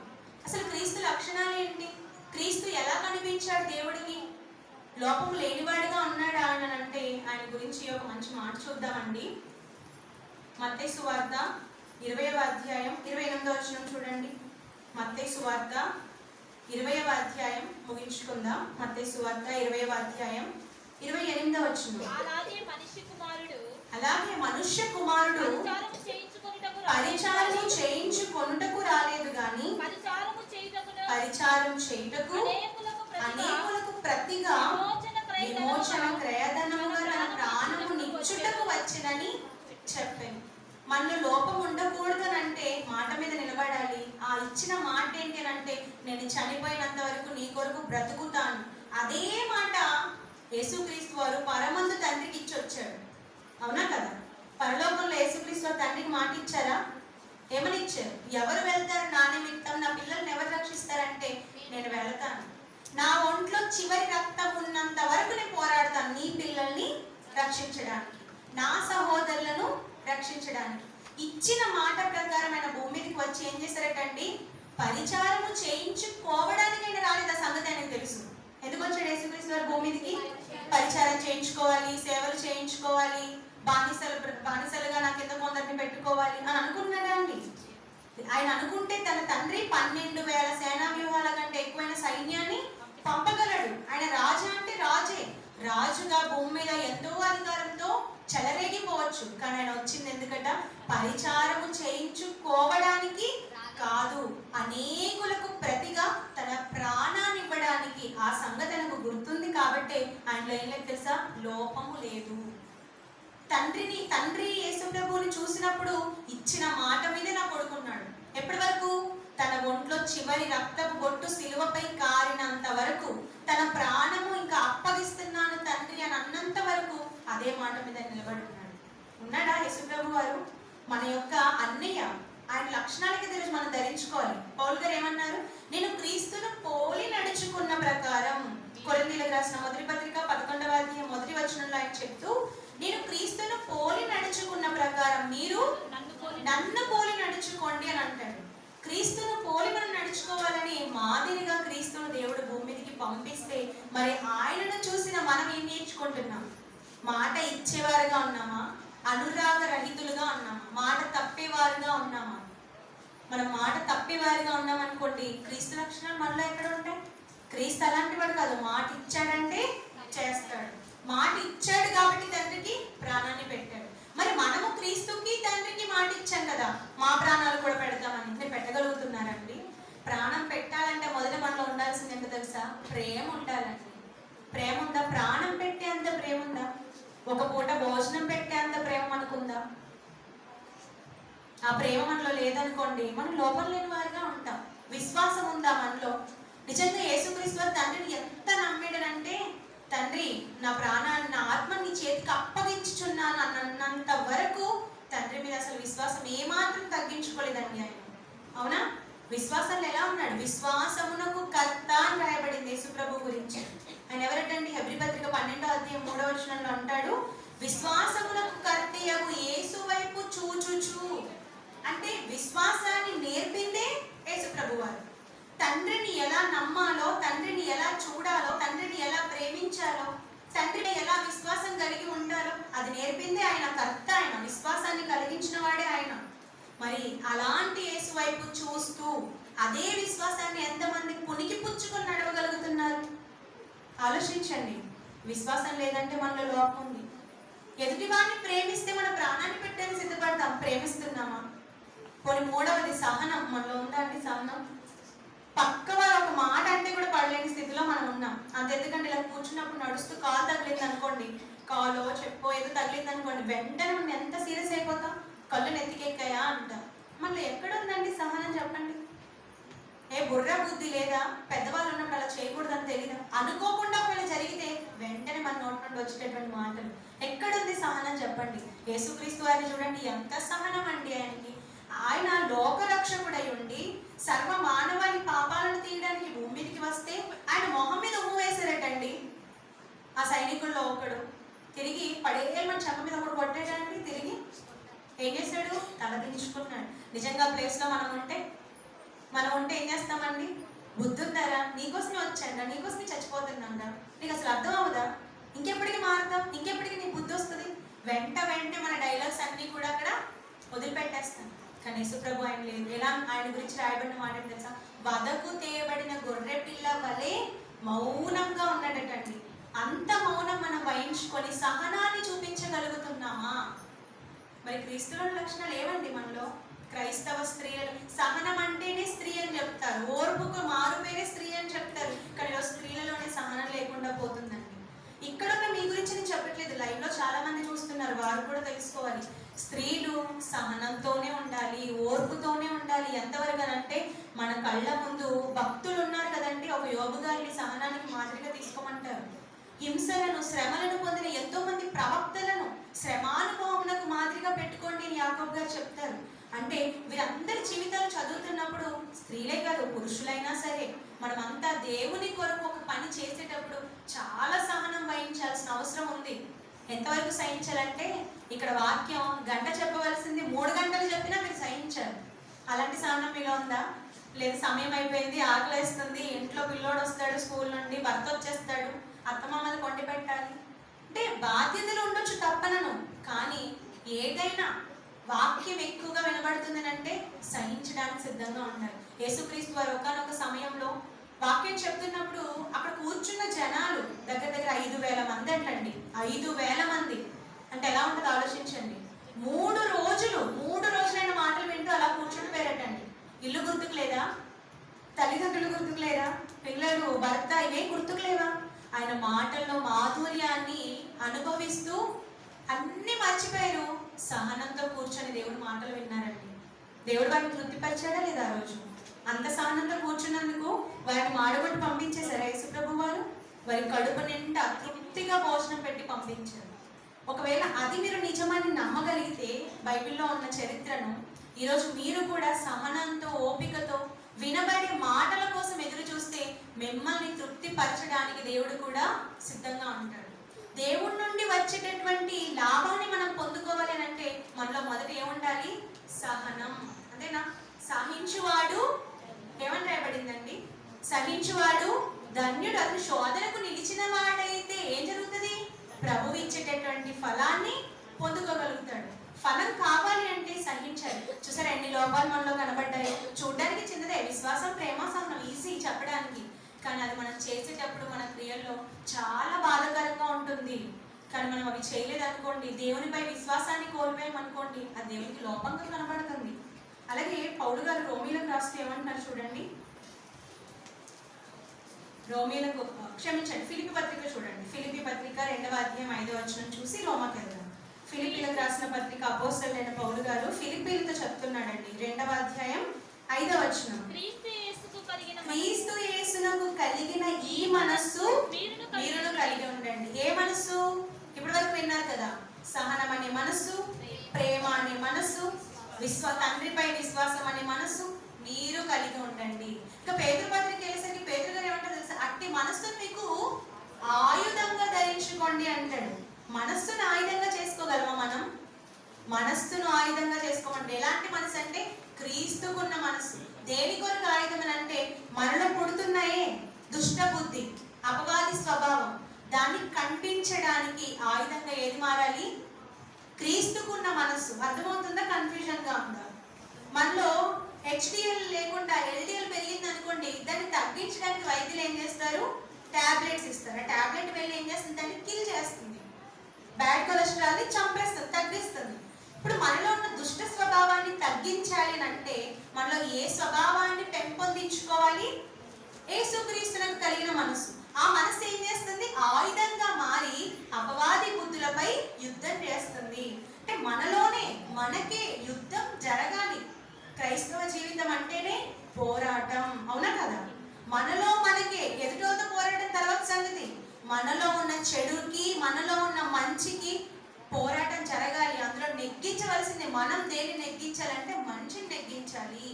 అసలు క్రీస్తు లక్షణాలు ఏంటి? క్రీస్తు ఎలా కనిపించాడు దేవుడికి? లోపం లేనివాడిగా ఉన్నాడు ఆయన అంటే ఆయన గురించి ఒక మంచి మాట చూద్దామండి. మత్తయి సువార్త 20వ అధ్యాయం 28వ వచనం చూడండి. మత్తయి సువార్త 20వ అధ్యాయం ముగించుకుందాం. మత్తయి సువార్త 20వ అధ్యాయం 28వ వచనం. అలాగే మనుష్య కుమారుడు పరిచారము చేయించుకొనుటకు రాలేదు గాని పరిచారం చేయుటకు అనేకులకు ప్రతిగా విమోచన క్రయధనముగా తన ప్రాణము నిచ్చుటకు వచ్చినని చెప్పాను. మనలో లోపం ఉండకూడదనంటే మాట మీద నిలబడాలి. ఆ ఇచ్చిన మాట ఏంటి అంటే, నేను చనిపోయినంత వరకు నీ కొరకు బ్రతుకుతాను. అదే మాట యేసుక్రీస్తు వారు పరమందు తండ్రికి ఇచ్చి వచ్చాడు, అవునా కదా? పరలోకంలో యేసుక్రీస్తు వారు తండ్రికి మాట ఇచ్చారా? ఏమని ఇచ్చారు? ఎవరు వెళ్తారు నా నిమిత్తం? నా పిల్లల్ని ఎవరు రక్షిస్తారంటే నేను వెళతాను, నా ఒంట్లో చివరి రక్తం ఉన్నంత వరకు నేను పోరాడతాను నీ పిల్లల్ని రక్షించడానికి, నా సహోదరులను రక్షించడానికి. ఇచ్చిన మాట ప్రకారం ఆయన భూమి మీదకి వచ్చి ఏం చేశారటండి? పరిచారము చేయించుకోవడానికి ఆయన రాలేదు. ఆ సంగతి ఆయనకు తెలుసు. ఎందుకు వచ్చాడు యేసుక్రీస్తు వారు భూమి మీదకి? పరిచారం చేయించుకోవాలి, సేవలు చేయించుకోవాలి, బానిసలుగా నాకు ఎంత కొందరిని పెట్టుకోవాలి అని అనుకున్నాడా అండి? ఆయన అనుకుంటే తన తండ్రి 12,000 సేనా వ్యూహాల కంటే ఎక్కువైన సైన్యాన్ని పంపగలడు. ఆయన రాజు అంటే రాజే, రాజుగా భూమి మీద ఎంతో అధికారంతో చెలరేగిపోవచ్చు. కానీ ఆయన వచ్చింది ఎందుకట? పరిచారము చేయించుకోవడానికి కాదు, అనేకులకు ప్రతిగా తన ప్రాణాన్ని ఇవ్వడానికి. ఆ సంగతి నాకు గుర్తుంది కాబట్టి ఆయనలో ఏం లేదు తెలుసా? లోపము లేదు. తండ్రి యేసు ప్రభువుని చూసినప్పుడు ఇచ్చిన మాట మీదే నా కొడుకున్నాడు. ఎప్పటి వరకు? తన ఒంట్లో చివరి రక్తపు బొట్టు సిలువపై కారినంత వరకు, తన ప్రాణము ఇంకా అప్పగిస్తున్నాను తండ్రి అని అన్నంత వరకు అదే మాట మీద నిలబడి ఉన్నాడా యేసు ప్రభు వారు? మన యొక్క అన్నయ్య. ఆయన లక్షణాలకి తెలుసు, మనం ధరించుకోవాలి. పౌలు గారు ఏమన్నారు? నేను క్రీస్తును పోలి నడుచుకున్న ప్రకారం, కొరింథీయులకు రాసిన మొదటి పత్రిక 11వ అధ్యాయం 1వ వచనంలో ఆయన చెప్తూ, నేను క్రీస్తును పోలి నడుచుకున్న ప్రకారం మీరు నన్ను పోలి నడుచుకోండి అని అంటాడు. క్రీస్తును పోలి మనం నడుచుకోవాలని మాదిరిగా క్రీస్తును దేవుడు భూమి మీదకి పంపిస్తే మరి ఆయనను చూసిన మనం ఏం నేర్చుకుంటున్నాం? మాట ఇచ్చేవారుగా ఉన్నామా? అనురాగ రహితులుగా ఉన్నామా? మాట తప్పేవారుగా ఉన్నామా? మనం మాట తప్పేవారుగా ఉన్నామనుకోండి, క్రీస్తు లక్షణాలు మనలో ఎక్కడ ఉంటాయి? క్రీస్తు అలాంటి వాడు కాదు. మాట ఇచ్చాడంటే చేస్తాడు. మాట ఇచ్చాడు కాబట్టి తండ్రికి ప్రాణాన్ని పెట్టాడు. మరి మనము క్రీస్తుకి తండ్రికి మాట ఇచ్చాం కదా, మా ప్రాణాలు కూడా పెడతామని. మీరు పెట్టగలుగుతున్నారండి? ప్రాణం పెట్టాలంటే మొదట మనలో ఉండాల్సింది ఎంత తెలుసా? ప్రేమ ఉండాలండి. ప్రేమ ఉందా? ప్రాణం పెట్టే అంత ప్రేమ ఉందా? ఒక పూట భోజనం పెట్టే అంత ప్రేమ మనకుందా? ఆ ప్రేమ మనలో లేదనుకోండి, మనం లోపం లేని వారిగా ఉంటాం. విశ్వాసం ఉందా మనలో? నిజంగా యేసుక్రీస్తు తండ్రిని ఎంత నమ్మాడనంటే, తండ్రి నా ప్రాణాన్ని, నా ఆత్మని నీ చేతికి అప్పగించుచున్నాను అన్నంత వరకు తండ్రి మీద అసలు విశ్వాసం ఏమాత్రం తగ్గించుకోలేదండి ఆయన. అవునా? విశ్వాసంలో ఎలా ఉన్నాడు? విశ్వాసమునకు కర్త అని రాయబడింది యేసు ప్రభు గురించి. ఆయన ఎవరటండి? హెబ్రీ పత్రిక 12వ అధ్యాయం 3వ వచనంలో అంటాడు, విశ్వాసమునకు కర్తయగు యేసు వైపు చూచుచు. అంటే విశ్వాసాన్ని నేర్పిందే యేసు ప్రభు వారు. తండ్రిని ఎలా నమ్మాలో, తండ్రిని ఎలా చూడాలో, తండ్రిని ఎలా ప్రేమించాలో, తండ్రిని ఎలా విశ్వాసం కలిగి ఉండాలో అది నేర్పిందే ఆయన. కర్త ఆయన. విశ్వాసాన్ని కలిగించిన వాడే ఆయన. మరి అలాంటి యేసు వైపు చూస్తూ అదే విశ్వాసాన్ని ఎంతమంది పునికి పుచ్చుకొని నడవగలుగుతున్నారు? ఆలోచించండి. విశ్వాసం లేదంటే మనలో లోపం ఉంది. ఎదుటి వారిని ప్రేమిస్తే మన ప్రాణాన్ని పెట్టేది సిద్ధపడతాం. ప్రేమిస్తున్నామా? కొన్ని మూడవది సహనం. మనలో ఉందా అండి సహనం? పక్క వారు ఒక మాట అంటే కూడా పడలేని స్థితిలో మనం ఉన్నాం. అంతెందుకంటే ఇలా కూర్చున్నప్పుడు నడుస్తూ కాలు తగిలింది అనుకోండి, కాలో చెప్పో ఏదో తగిలింది అనుకోండి, వెంటనే మనం ఎంత సీరియస్ అయిపోతాం? కళ్ళు నెత్తికెక్కాయా అంటాం. మనలో ఎక్కడ ఉందండి సహనం? చెప్పండి. ఏ బుర్ర బుద్ధి లేదా? పెద్దవాళ్ళు ఉన్నప్పుడు అలా చేయకూడదని తెలీదా? అనుకోకుండా ఒకవేళ జరిగితే వెంటనే మన నోటి నుండి వచ్చేటటువంటి మాటలు. ఎక్కడుంది సహనం? చెప్పండి. యేసుక్రీస్తు వారిని చూడండి, ఎంత సహనం అండి ఆయనకి. ఆయన లోకరక్షకుడై ఉండి సర్వ మానవాళి పాపాలను తీయడానికి భూమి మీదకి వస్తే ఆయన మొహం మీద ఉమ్ము వేశారటండి. ఆ సైనికుల్లో ఒకడు తిరిగి పడేయమని చెంప మీద ఒకడు కొట్టాడండి. తిరిగి ఏం చేశాడు? తల దించుకున్నాడు. నిజంగా ప్లేస్లో మనం ఉంటే ఏం చేస్తామండి? బుద్ధి ఉందారా? నీకోసమే వచ్చాడా? నీకోసమే చచ్చిపోతుందా? నీకు అసలు అర్థం అవుదా? ఇంకెప్పటికీ మారుతాం? ఇంకెప్పటికీ నీకు బుద్ధి వస్తుంది? వెంటనే మన డైలాగ్స్ అన్నీ కూడా అక్కడ వదిలిపెట్టేస్తాం. కానీ యేసుప్రభు ఆయన లేదు. ఎలా ఆయన గురించి రాయబడిన మాట తెలుసా? వదకు తేయబడిన గొర్రె పిల్ల వలె మౌనంగా ఉన్నాడటండి. అంత మౌనం మనం వహించుకొని సహనాన్ని చూపించగలుగుతున్నామా? మరి క్రీస్తులోని లక్షణాలు ఏమండి మనలో? క్రైస్తవ స్త్రీలు సహనం అంటేనే స్త్రీ అని చెప్తారు. ఓర్పుకు మారుపేరే స్త్రీ అని చెప్తారు. కానీ స్త్రీలలోనే సహనం లేకుండా పోతుందండి. ఇక్కడ మీ గురించి నేను చెప్పట్లేదు, లైవ్ లో చాలా మంది చూస్తున్నారు, వారు కూడా తెలుసుకోవాలి. స్త్రీలు సహనంతోనే ఉండాలి, ఓర్పుతోనే ఉండాలి. ఎంతవరకు అంటే మన కళ్ళ ముందు భక్తులు ఉన్నారు కదండి, ఒక యోబు గారిని సహనానికి మాదిరిగా తీసుకోమంటారు. హింసలను, శ్రమలను పొందిన ఎంతో మంది ప్రవక్తలను శ్రమానుభవములకు మాదిరిగా పెట్టుకోండి అని యాకోబు గారు చెప్తారు. అంటే వీరందరి జీవితాలు చదువుతున్నప్పుడు స్త్రీలే కాదు పురుషులైనా సరే మనమంతా దేవుని కొరకు ఒక పని చేసేటప్పుడు చాలా సహనం వహించాల్సిన అవసరం ఉంది. ఎంతవరకు సహించాలంటే ఇక్కడ వాక్యం గంట చెప్పవలసింది 3 గంటలు చెప్పినా మీరు సహించారు. అలాంటి సహనం మీలో ఉందా? లేదు సమయం అయిపోయింది, ఆకలేస్తుంది, ఇంట్లో పిల్లోడు వస్తాడు స్కూల్ నుండి, భర్త వచ్చేస్తాడు, అత్తమామలు కొండి పెట్టాలి అంటే బాధ్యతలు ఉండొచ్చు, తప్పనను. కానీ ఏదైనా వాక్యం ఎక్కువగా వినబడుతుంది అంటే సహించడానికి సిద్ధంగా ఉండాలి. యేసుక్రీస్తు వారు ఒకానొక సమయంలో వాక్యం చెప్తున్నప్పుడు అక్కడ కూర్చున్న జనాలు దగ్గర 5,000 మంది అంటండి. 5,000 మంది అంటే ఎలా ఉంటుంది ఆలోచించండి. 3 రోజులైన మాటలు వింటూ అలా కూర్చుని పేరటండి. ఇల్లు గుర్తుకు లేదా? తల్లిదండ్రులు గుర్తుకు లేరా? పిల్లలు, భర్త ఇవే గుర్తుకు లేవా? ఆయన మాటల్లో మాధుర్యాన్ని అనుభవిస్తూ అన్ని మర్చిపోయారు. సహనంతో కూర్చొని దేవుడి మాటలు విన్నారండి. దేవుడు వారిని తృప్తిపరిచాడా లేదా? ఆ రోజు అంత సహనంతో కూర్చున్నందుకు వారిని మాడగొట్టి పంపించేశారు యేసుప్రభు వారు. వారి కడుపు నిండా తృప్తిగా భోజనం పెట్టి పంపించారు. ఒకవేళ అది మీరు నిజమని నమ్మగలిగితే బైబిల్లో ఉన్న చరిత్రను ఈరోజు మీరు కూడా సహనంతో, ఓపికతో వినబడే మాటల కోసం ఎదురు చూస్తే మిమ్మల్ని తృప్తిపరచడానికి దేవుడు కూడా సిద్ధంగా ఉంటాడు. దేవుడి నుండి వచ్చేటటువంటి లాభాన్ని మనం పొందుకోవాలి అని అంటే మనలో మొదట ఏముండాలి? సహనం. అంతేనా? సహించువాడు ఏమని రాయబడిందండి? సహించువాడు ధన్యుడు. అతను శోధనకు నిలిచిన వాడైతే ఏం జరుగుతుంది? ప్రభువు ఇచ్చేటటువంటి ఫలాన్ని పొందుకోగలుగుతాడు. ఫలం కావాలి అంటే సహించాలి. చూసారా ఎన్ని లోపాలు మనలో కనబడ్డాయి? చూడడానికి చిన్నదే, విశ్వాసం, ప్రేమ, సహనం ఈజీ చెప్పడానికి, కానీ అది మనం చేసేటప్పుడు మన క్రియల్లో చాలా బాధాకరంగా ఉంటుంది. కానీ మనం అవి చేయలేదు అనుకోండి, దేవునిపై విశ్వాసాన్ని కోల్పోయామనుకోండి, అది దేవునికి లోపంగా కనబడుతుంది. అలాగే పౌలు గారు రోమీలకు రాస్తూ ఏమంటున్నారు చూడండి. రోమీలకు క్షమించండి, ఫిలిపి పత్రిక చూడండి. ఫిలిపి పత్రిక 2వ అధ్యాయం 5వ వచనం చూసి రోమాకి వెళ్దాం. ఫిలిపీలకు రాసిన పత్రిక అపోస్తలుడైన పౌలు గారు ఫిలిప్పీలతో చెప్తున్నాడండి. 2వ అధ్యాయం 5వ వచనం. క్రీస్తు యేసునకు కలిగిన ఈ మనస్సు మీరును కలిగి ఉండండి. ఏ మనస్సు? ఇప్పటి వరకు విన్నారు కదా, సహనం అనే మనస్సు, ప్రేమ అనే మనస్సు, తండ్రిపై విశ్వాసం అనే మనస్సు మీరు కలిగి ఉండండి. ఇక పేతురు పత్రిక వెళ్ళేసరికి పేతురు గారు ఏమంటారు తెలుసా? అట్టి మనస్సును మీకు ఆయుధంగా ధరించుకోండి అంటాడు. మనస్సును ఆయుధంగా చేసుకోగలమా మనం? మనస్సును ఆయుధంగా చేసుకోమంటే ఎలాంటి మనసు అంటే క్రీస్తుకున్న మనస్సు. దేని కొరకు ఆయుధం అని అంటే మనలో పుడుతున్నాయే దుష్ట బుద్ధి, అపవాది స్వభావం, దాన్ని ఖండించడానికి ఆయుధంగా ఏది మారాలి? క్రీస్తుకున్న మనస్సు. అర్థమవుతుందా? కన్ఫ్యూజన్ గా ఉందా? మనలో హెచ్డిఎల్ లేకుండా ఎల్డిఎల్ పెరిగింది అనుకోండి, దాన్ని తగ్గించడానికి వైద్యులు ఏం చేస్తారు? టాబ్లెట్స్ ఇస్తారు. ఆ టాబ్లెట్ వెళ్ళి ఏం చేస్తుంది? దాన్ని కిల్ చేస్తుంది, బ్యాడ్ కొలెస్ట్రాల్ ని చంపేస్తుంది, తగ్గిస్తుంది. ఇప్పుడు మనలో ఉన్న దుష్ట స్వభావాన్ని తగ్గించాలి అంటే మనలో ఏ స్వభావాన్ని పెంపొందించుకోవాలి? యేసుక్రీస్తునకు కలిగిన మనసు. ఆ మనసు ఏం చేస్తుంది? ఆయుధంగా మారి అపవాది బుద్ధులపై యుద్ధం చేస్తుంది. అంటే మనలోనే మనకే యుద్ధం జరగాలి. క్రైస్తవ జీవితం అంటేనే పోరాటం, అవునా కదా? మనలో మనకే, ఎదుటోతో పోరాటం తర్వాత సంగతి. మనలో ఉన్న చెడుకి, మనలో ఉన్న మంచికి పోరాటం జరగాలి. అందులో నెగ్గించవలసింది. మనం దేన్ని నెగ్గించాలంటే మంచిని నెగ్గించాలి.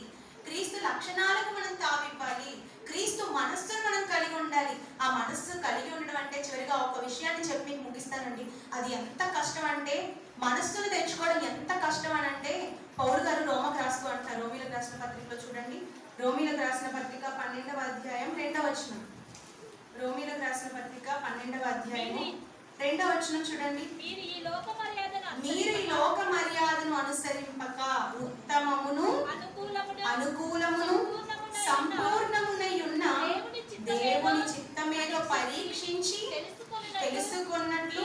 క్రీస్తు లక్షణాలకు మనం తావివ్వాలి. క్రీస్తు మనస్సును మనం కలిగి ఉండాలి. ఆ మనస్సు కలిగి ఉండడం అంటే చివరిగా ఒక విషయాన్ని చెప్పి మీకు ముగిస్తానండి. అది ఎంత కష్టం అంటే, మనస్సును తెచ్చుకోవడం ఎంత కష్టం అని అంటే పౌలు గారు రోమకు రాస్తూ అంటారు. రోమీలకు రాసిన పత్రికలో చూడండి. రోమీలకు రాసిన పత్రిక 12వ అధ్యాయం 2వ వచనం. రోమీలకు రాసిన పత్రిక 12వ అధ్యాయం 2వ వచనం చూడండి. మీరు ఈ లోక మర్యాదను అనుసరింపక ఉత్తమమును అనుకూలమును సంపూర్ణమునై ఉన్న దేవుని చిత్తమేదో పరీక్షించి తెలుసుకున్నట్లు,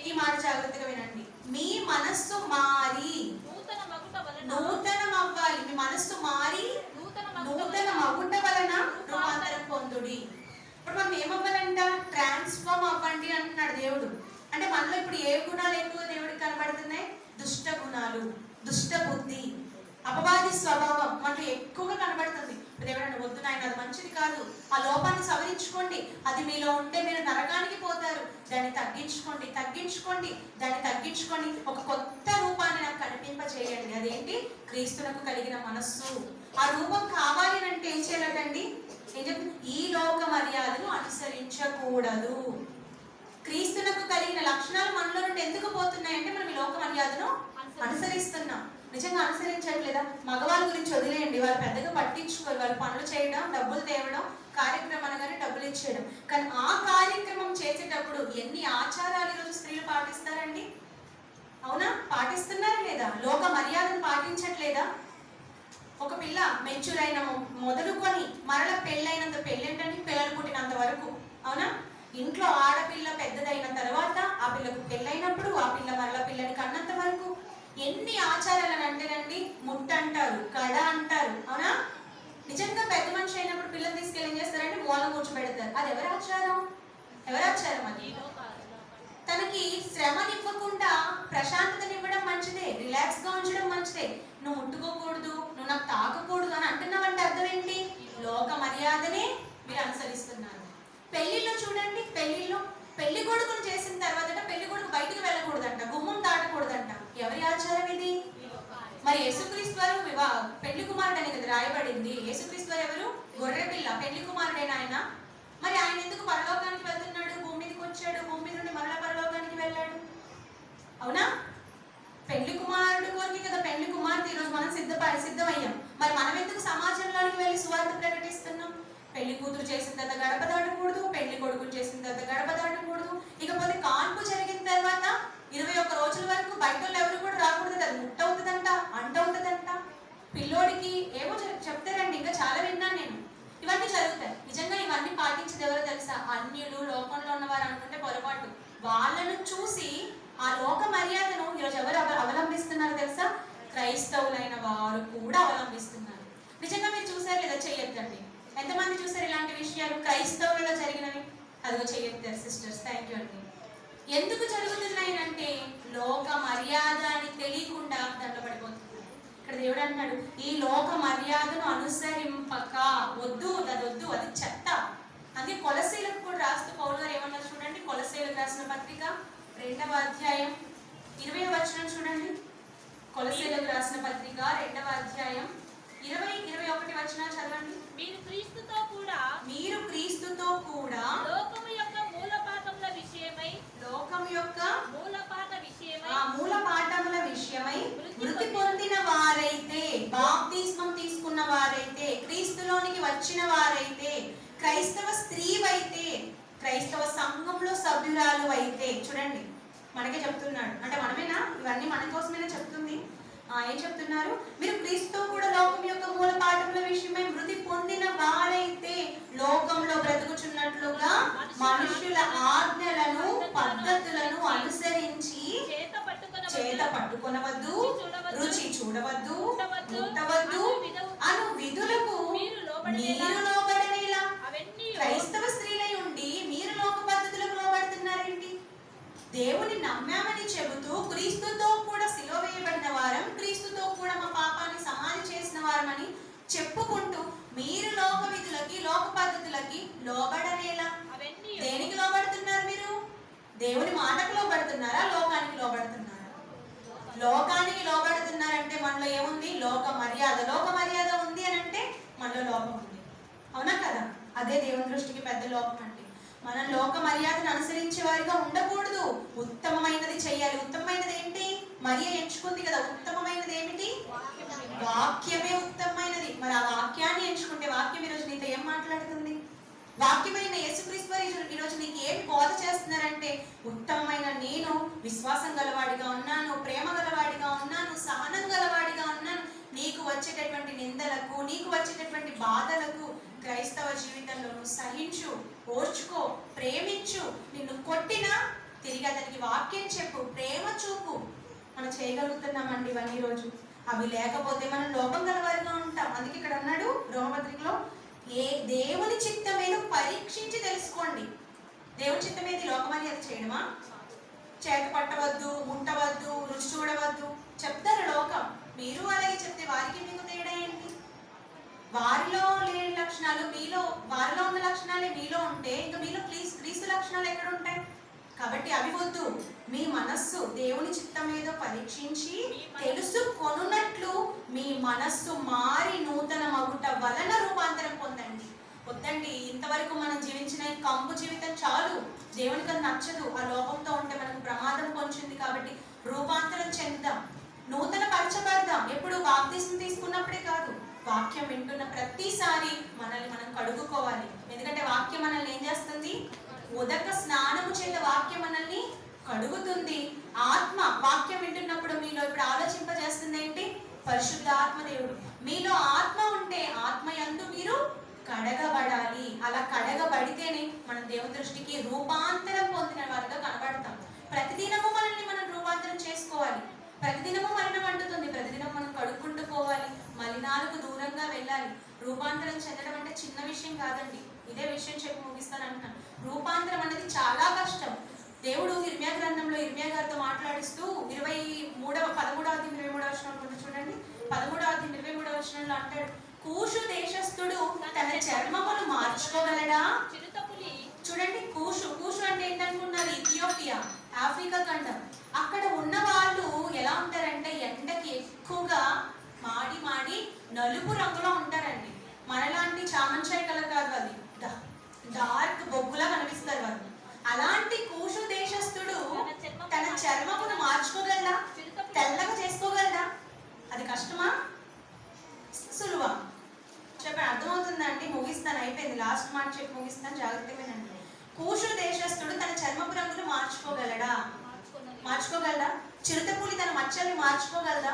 ఈ మాట జాగ్రత్తగా వినండి, మీ మనస్సు మారి నూతనం అవ్వాలి. మీ మనస్సు మారి నూతన మగుట వలన రూపాంతరం పొందుడి. ఇప్పుడు మనం ఏమవ్వాలంట? ట్రాన్స్ఫార్మ్ అవ్వండి అంటున్నాడు దేవుడు. అంటే మనలో ఇప్పుడు ఏ గుణాలు ఎక్కువ దేవుడికి కనబడుతున్నాయి? దుష్ట గుణాలు, దుష్ట బుద్ధి, అపవాది స్వభావం మనలో ఎక్కువగా కనబడుతుంది. దేవుడు వద్దు నాయన, అది మంచిది కాదు, ఆ లోపాన్ని సవరించుకోండి, అది మీలో ఉంటే మీరు నరకానికి పోతారు, దాన్ని తగ్గించుకోండి, దాన్ని తగ్గించుకొని ఒక కొత్త రూపాన్ని నాకు కనిపింపచేయండి. అదేంటి? క్రీస్తునకు కలిగిన మనస్సు. ఆ రూపం కావాలి అంటే ఏం చేయాలండి? ఏం చెప్తుంది? ఈ లోక మర్యాదను అనుసరించకూడదు. క్రీస్తునకు కలిగిన లక్షణాలు మనలో నుండి ఎందుకు పోతున్నాయి అంటే మనం ఈ లోక మర్యాదను అనుసరిస్తున్నాం. నిజంగా అనుసరించట్లేదా? మగవాళ్ళ గురించి వదిలేయండి, వాళ్ళు పెద్దగా పట్టించుకోరు. వాళ్ళు పనులు చేయడం, డబ్బులు తేవడం, కార్యక్రమం అనగానే డబ్బులు ఇచ్చేయడం. కానీ ఆ కార్యక్రమం చేసేటప్పుడు ఎన్ని ఆచారాలు ఈరోజు స్త్రీలు పాటిస్తారండి? అవునా? పాటిస్తున్నారా లేదా? లోక మర్యాదను పాటించట్లేదా? ఒక పిల్ల మెచ్యూర్ అయిన మొదలుకొని మరల పెళ్ళైనంత, పెళ్ళేంటని పిల్లలు పుట్టినంత వరకు, అవునా? ఇంట్లో ఆడపిల్ల పెద్దదైన తర్వాత ఆ పిల్లకు పెళ్ళైనప్పుడు ఆ పిల్ల మరల పిల్లని కన్నంత వరకు ఎన్ని ఆచారాలను అంటేనండి, ముట్ట అంటారు, కడ అంటారు, అవునా? నిజంగా పెద్ద మనిషి అయినప్పుడు పిల్లలు తీసుకెళ్ళి ఏం చేస్తారంటే మూలం కూర్చోబెడతారు. అది ఎవరి ఆచారం? అది తనకి శ్రమనివ్వకుండా ప్రశాంతతనివ్వడం మంచిదే, రిలాక్స్ గా ఉంచడం మంచిదే. నువ్వు ముట్టుకోకూడదు, నువ్వు నాకు తాకకూడదు అని అంటున్నావంటే అర్థం ఏంటి? లోక మర్యాదనే మీరు అనుసరిస్తున్నారు. పెళ్లిలో చూడండి, పెళ్లి కొడుకును చేసిన తర్వాత పెళ్లి కొడుకు బయటకు వెళ్ళకూడదంట, గుమ్మం దాటకూడదంట. ఎవరి ఆచారం ఇది? మరి యేసుక్రీస్తు వారు పెళ్లి కుమారుడు అని కదా రాయబడింది. యేసుక్రీస్తు వారు ఎవరు? గొర్రె పిల్ల, పెళ్లి కుమారుడైన ఆయన. మరి ఆయన ఎందుకు పరలోకానికి వెళ్తున్నాడు? భూమి మీదకి వచ్చాడు, భూమి నుండి మరల పరలోకానికి వెళ్ళాడు. అవునా? పెళ్లి కుమారుడు కోరికి కదా పెళ్లి కుమార్తె ఈరోజు మనం సిద్ధమయ్యాం. మరి మనం ఎందుకు సమాజంలోనికి వెళ్ళి సువార్త ప్రకటిస్తున్నాం? పెళ్లి కూతురు చేసిన తర్వాత గడప దాటకూడదు, పెళ్లి కొడుకులు చేసిన తర్వాత గడప దాటకూడదు. ఇకపోతే కాన్పు జరిగిన తర్వాత 21 రోజుల వరకు బయట ఎవరు కూడా రాకూడదు. అది ముట్ట అవుతుందంట, అంట అవుతుందంట. పిల్లోడికి ఏమో చెప్తారండి, ఇంకా చాలా విన్నాను నేను. ఇవన్నీ జరుగుతాయి. నిజంగా ఇవన్నీ పాటించేది ఎవరో తెలుసా? అన్యులు, లోకంలో ఉన్నవారు అనుకుంటే పొరపాటు. వాళ్ళను చూసి ఆ లోక మర్యాదను ఈరోజు ఎవరు అవలంబిస్తున్నారు తెలుసా? క్రైస్తవులైన వారు కూడా అవలంబిస్తున్నారు. నిజంగా మీరు చూసారు లేదా? చేయొద్దండి. ఎంతమంది చూసారు ఇలాంటి విషయాలు క్రైస్తవులలో జరిగినవి? అదిగో చేయొద్దారు సిస్టర్స్. థ్యాంక్ యూ అండి. ఎందుకు జరుగుతున్నాయి అంటే లోక మర్యాద అని తెలియకుండా దాంట్లో పడిపోతున్నారు. ఇక్కడ దేవుడు అంటున్నాడు, ఈ లోక మర్యాదను అనుసరింపక వద్దు, అదొద్దు, అది చెత్త. అందుకే కొలసీలకు కూడా రాస్తూ పౌలు గారు ఏమన్నారు చూడండి. కొలసీలకు రాసిన పత్రిక 2వ అధ్యాయం 20వ వచనం చూడండి. కొలసీలకు రాసిన పత్రిక 2వ అధ్యాయం 20-21 వచనాలు చదవండి. మీరు క్రీస్తుతో కూడా లోకము యొక్క మూలపాఠముల విషయమై మృతి పొందిన వారైతే, బాప్తిస్మం తీసుకున్న వారైతే, క్రీస్తులోనికి వచ్చిన వారైతే, క్రైస్తవ స్త్రీవైతే, క్రైస్తవ సంఘంలో సభ్యురాలు అయితే, చూడండి మనకే చెప్తున్నాడు. అంటే మనమేనా? ఇవన్నీ మన కోసమేనా చెప్తుంది? ఏం చెప్తున్నారు? మీరు క్రీస్తు కూడా లోకం యొక్క మూల పాఠముల విషయమై మృతి పొందిన వారైతే లోకంలో బ్రతుకుచున్నట్లుగా మనుషుల ఆజ్ఞలను, పద్ధతులను అనుసరించి చేత పట్టుకొనవద్దు, రుచి చూడవద్దు, ముట్టవద్దు అను విధులకు మీరు లోబడనేలా? క్రైస్తవ స్త్రీలై ఉండి మీరు లోక పద్ధతులకు లోబడుతున్నారేంటి? దేవుని నమ్మామని చెబుతూ క్రీస్తుతో కూడా సిలువ వేయబడిన వారం, క్రీస్తుతో కూడా మా పాపాన్ని సమాధి చేసిన వారమని చెప్పుకుంటూ మీరు లోక విధులకి, లోక పద్ధతులకి లోబడనేలా? దేనికి లోబడుతున్నారు మీరు? దేవుని మాటకు లోబడుతున్నారా? లోకానికి లోబడుతున్నారా? లోకానికి లోబడుతున్నారంటే మనలో ఏముంది? లోక మర్యాద. లోక మర్యాద ఉంది అని అంటే మనలో లోపం ఉంది. అవునా కదా? అదే దేవుని దృష్టికి పెద్ద లోపం అంటే. మనం లోక మర్యాదను అనుసరించే వారిగా ఉండకూడదు. ఉత్తమమైనది చెయ్యాలి. ఉత్తమమైనది ఏంటి? మరియ ఎంచుకుంది కదా. ఉత్తమమైనది ఏమిటి? వాక్యమే ఉత్తమమైనది. మరి ఆ వాక్యాన్ని ఎంచుకుంటే, వాక్యం ఈరోజు నీతో ఏం మాట్లాడుతుంది? వాక్యమైన యేసుక్రీస్తు వారు ఈరోజు నీకు ఏమి బోధ చేస్తున్నారంటే, ఉత్తమమైన నేను విశ్వాసం గలవాడిగా ఉన్నాను, ప్రేమ గలవాడిగా ఉన్నాను, సహనం గలవాడిగా ఉన్నాను. నీకు వచ్చేటటువంటి నిందలకు, నీకు వచ్చేటటువంటి బాధలకు క్రైస్తవ జీవితంలో నువ్వు సహించు, ఓర్చుకో, ప్రేమించు. నిన్ను కొట్టినా తిరిగి అతనికి వాక్యం చెప్పు, ప్రేమ చూపు. మనం చేయగలుగుతున్నామండి ఇవన్నీ రోజు. అవి లేకపోతే మనం లోపం గలవారిగా ఉంటాం. అందుకే ఇక్కడ అన్నాడు రోమపత్రికలో, దేవుని చిత్తం ఏదో పరీక్షించి తెలుసుకోండి. దేవుని చిత్తం ఏది? లోకమర్యాద చేయడమా? చేత పట్టవద్దు, ముట్టవద్దు, రుచి చూడవద్దు చెప్తారు లోకం. మీరు అలాగే చెప్తే వారికి మీకు తేడా ఏంటి? వారిలో లేని లక్షణాలు మీలో, వారిలో ఉన్న లక్షణాలే మీలో ఉంటే ఇంకా మీలో క్రీస్తు లక్షణాలు ఎక్కడ ఉంటాయి? కాబట్టి అవి వద్దు. మీ మనస్సు దేవుని చిత్తం ఏదో పరీక్షించి తెలుసుకొనున్నట్లు మీ మనస్సు మారి నూతన మగుట వలన రూపాంతరం పొందండి. వద్దండి, ఇంతవరకు మనం జీవించిన కంపు జీవితం చాలు. దేవునికి అది నచ్చదు. ఆ లోకంతో ఉంటే మనకు ప్రమాదం పొంచింది. కాబట్టి రూపాంతరం చెందుదాం, నూతన పరచబడదాం. ఎప్పుడు బాప్తిస్మం తీసుకున్నప్పుడే కాదు, వాక్యం వింటున్న ప్రతిసారి మనల్ని మనం కడుగుకోవాలి. ఎందుకంటే వాక్యం మనల్ని ఏం చేస్తుంది? ఉదక స్నానము చేత వాక్యం మనల్ని కడుగుతుంది. ఆత్మ వాక్యం వింటున్నప్పుడు మీలో ఇప్పుడు ఆలోచింపజేస్తుంది ఏంటి? పరిశుద్ధ ఆత్మ దేవుడు. మీలో ఆత్మ ఉంటే ఆత్మ యందు మీరు కడగబడాలి. అలా కడగబడితేనే మనం దేవుని దృష్టికి రూపాంతరం పొందిన వారిగా కనబడతాం. ప్రతిదినము మనల్ని మనం రూపాంతరం చేసుకోవాలి. ప్రతిదినము మలినం అంటుతుంది. ప్రతిదినం మనం కడుక్కుంటూ పోవాలి, మలినాలకు దూరంగా వెళ్ళాలి. రూపాంతరం చెందడం అంటే చిన్న విషయం కాదండి. ఇదే విషయం చెప్పి ముగిస్తాను అంటున్నాను. రూపాంతరం అనేది చాలా కష్టం. దేవుడు ఇర్మియా గ్రంథంలో ఇర్మియా గారితో మాట్లాడిస్తూ 13వ అధ్యాయం 23వ వచనం చూడండి. 13వ అధ్యాయం 23వ వచనంలో అంటాడు, కూషు దేశస్థుడు తన చర్మమును మార్చుకోగలడా? చూడండి, కూషు అంటే ఏంటనుకున్నారు? ఇథియోపియా, ఆఫ్రికా ఖండం. అక్కడ ఉన్న వాళ్ళు ఎలా ఉంటారంటే ఎండకి ఎక్కువగా మాడి నలుపు రంగులో ఉంటారండి. మనలాంటి చామంచాయి కలర్ కాదు, అది డార్క్ బొగ్గులా కనిపిస్తారు వాళ్ళు. అలాంటి లాస్ట్ మాట చెప్పి ముగిస్తాను, జాగ్రత్తగా వినండి. కూషు దేశస్థుడు తన చర్మపు రంగును మార్చుకోగలడా? మార్చుకోగలడా? చిరుతపులి తన మచ్చల్ని మార్చుకోగలదా?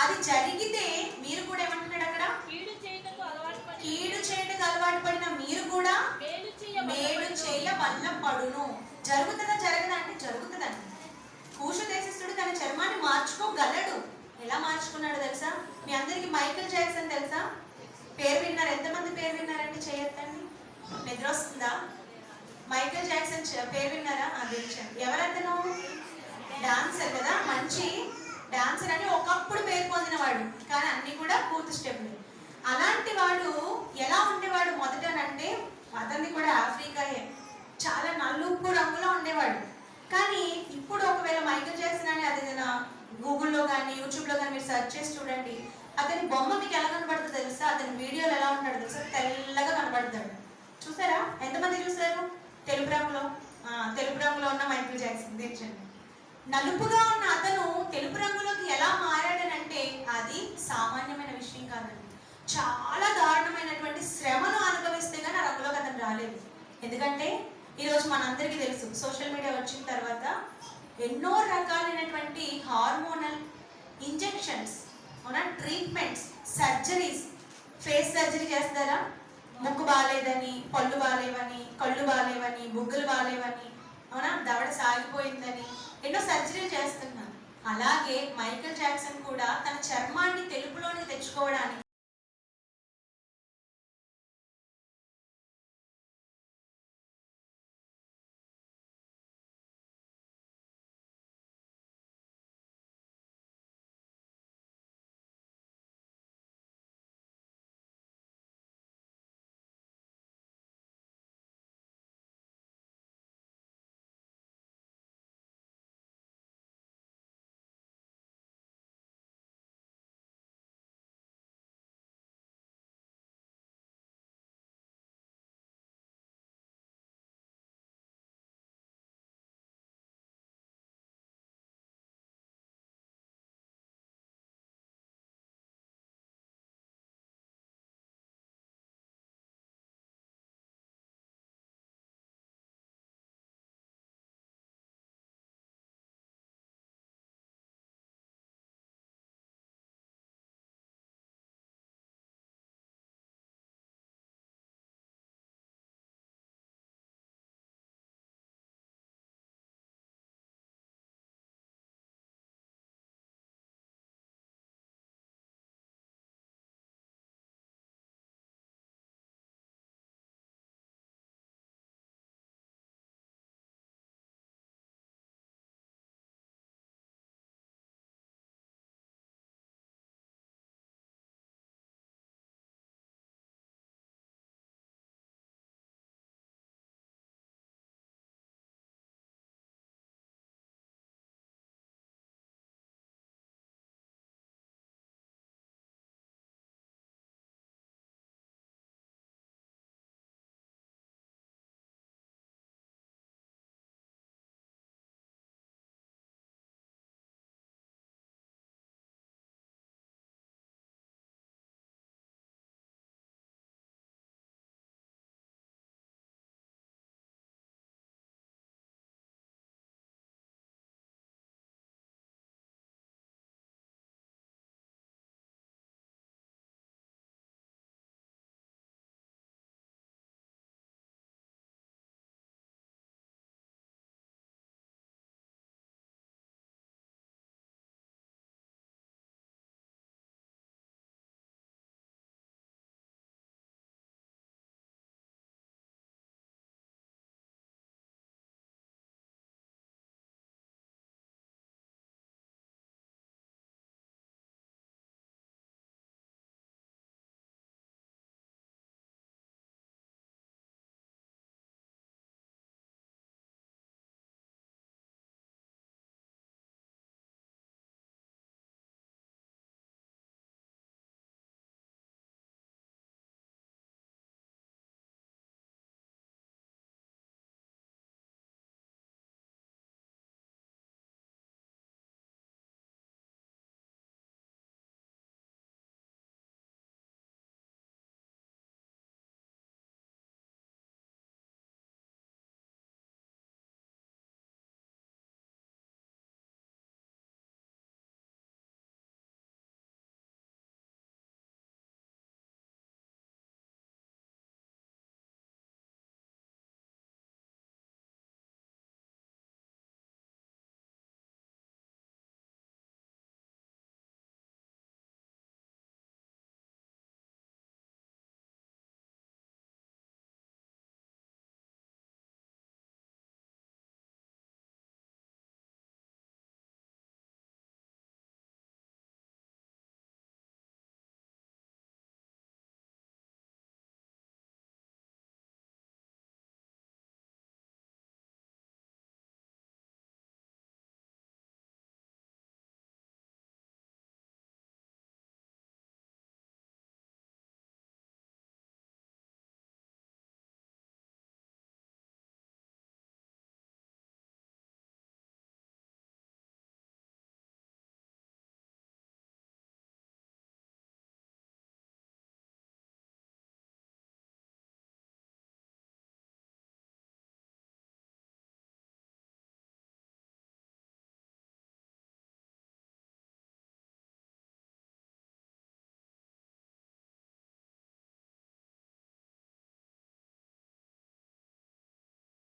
అది జరిగితే మీరు కూడా ఏమంటున్నాడు అక్కడ? కీడు చేయటకు అలవాటు పడి కీడు చేయటకు అలవాటు పడిన మీరు కూడా మేలు చేయ వల్ల పడును. జరుగుతుందా జరగదా అంటే జరుగుతుందండి. కూషు దేశస్థుడు తన చర్మాన్ని మార్చుకోగలడు. ఎలా మార్చుకున్నాడు తెలుసా? మీ అందరికి మైకేల్ జాక్సన్ తెలుసా? పేరు విన్నారు? ఎంతమంది పేరు విన్నారంటే చేయొద్దండి. నిద్ర వస్తుందా? మైకేల్ జాక్సన్ పేరు విన్నారా? అది ఎవరతను? డాన్సర్ కదా, మంచి డాన్సర్ అని ఒకప్పుడు పేరు పొందినవాడు, కానీ అన్ని కూడా పూర్తి స్టెప్లు. అలాంటి వాడు ఎలా ఉండేవాడు మొదటనంటే, అతన్ని కూడా ఆఫ్రికాయే, చాలా నలుపు రంగులో ఉండేవాడు. కానీ ఇప్పుడు ఒకవేళ మైకేల్ జాక్సన్ అని అది గూగుల్లో కానీ యూట్యూబ్లో కానీ మీరు సెర్చ్ చేసి చూడండి, అతని బొమ్మ మీకు ఎలా కనబడుతుందో తెలుసా? అతని వీడియోలు ఎలా ఉంటాడు తెలుసా? తెల్లగా కనబడతాడు. చూసారా? ఎంతమంది చూసారు? తెలుపు రంగులో ఉన్న మైకేల్ జాక్సన్ తెచ్చండి. నలుపుగా ఉన్న అతను తెలుపు రంగులోకి ఎలా మారాడనంటే అది సామాన్యమైన విషయం కాదండి. చాలా దారుణమైనటువంటి శ్రమను అనుభవిస్తే కానీ ఆ రంగులోకి అతను రాలేదు. ఎందుకంటే ఈరోజు మనందరికీ తెలుసు, సోషల్ మీడియా వచ్చిన తర్వాత ఎన్నో రకాలైనటువంటి hormonal injections, treatments, surgeries. Face surgery చేస్తారా? ముక్కు బాగాలేదని, పళ్ళు బాగాలేవని, కళ్ళు బాగాలేవని, బుగ్గలు బాగాలేవని, అవునా, దవడ సాగిపోయిందని ఎన్నో సర్జరీలు చేస్తున్నారు. అలాగే మైకేల్ జాక్సన్ కూడా తన చర్మాన్ని తెలుపులోకి తెచ్చుకోవడానికి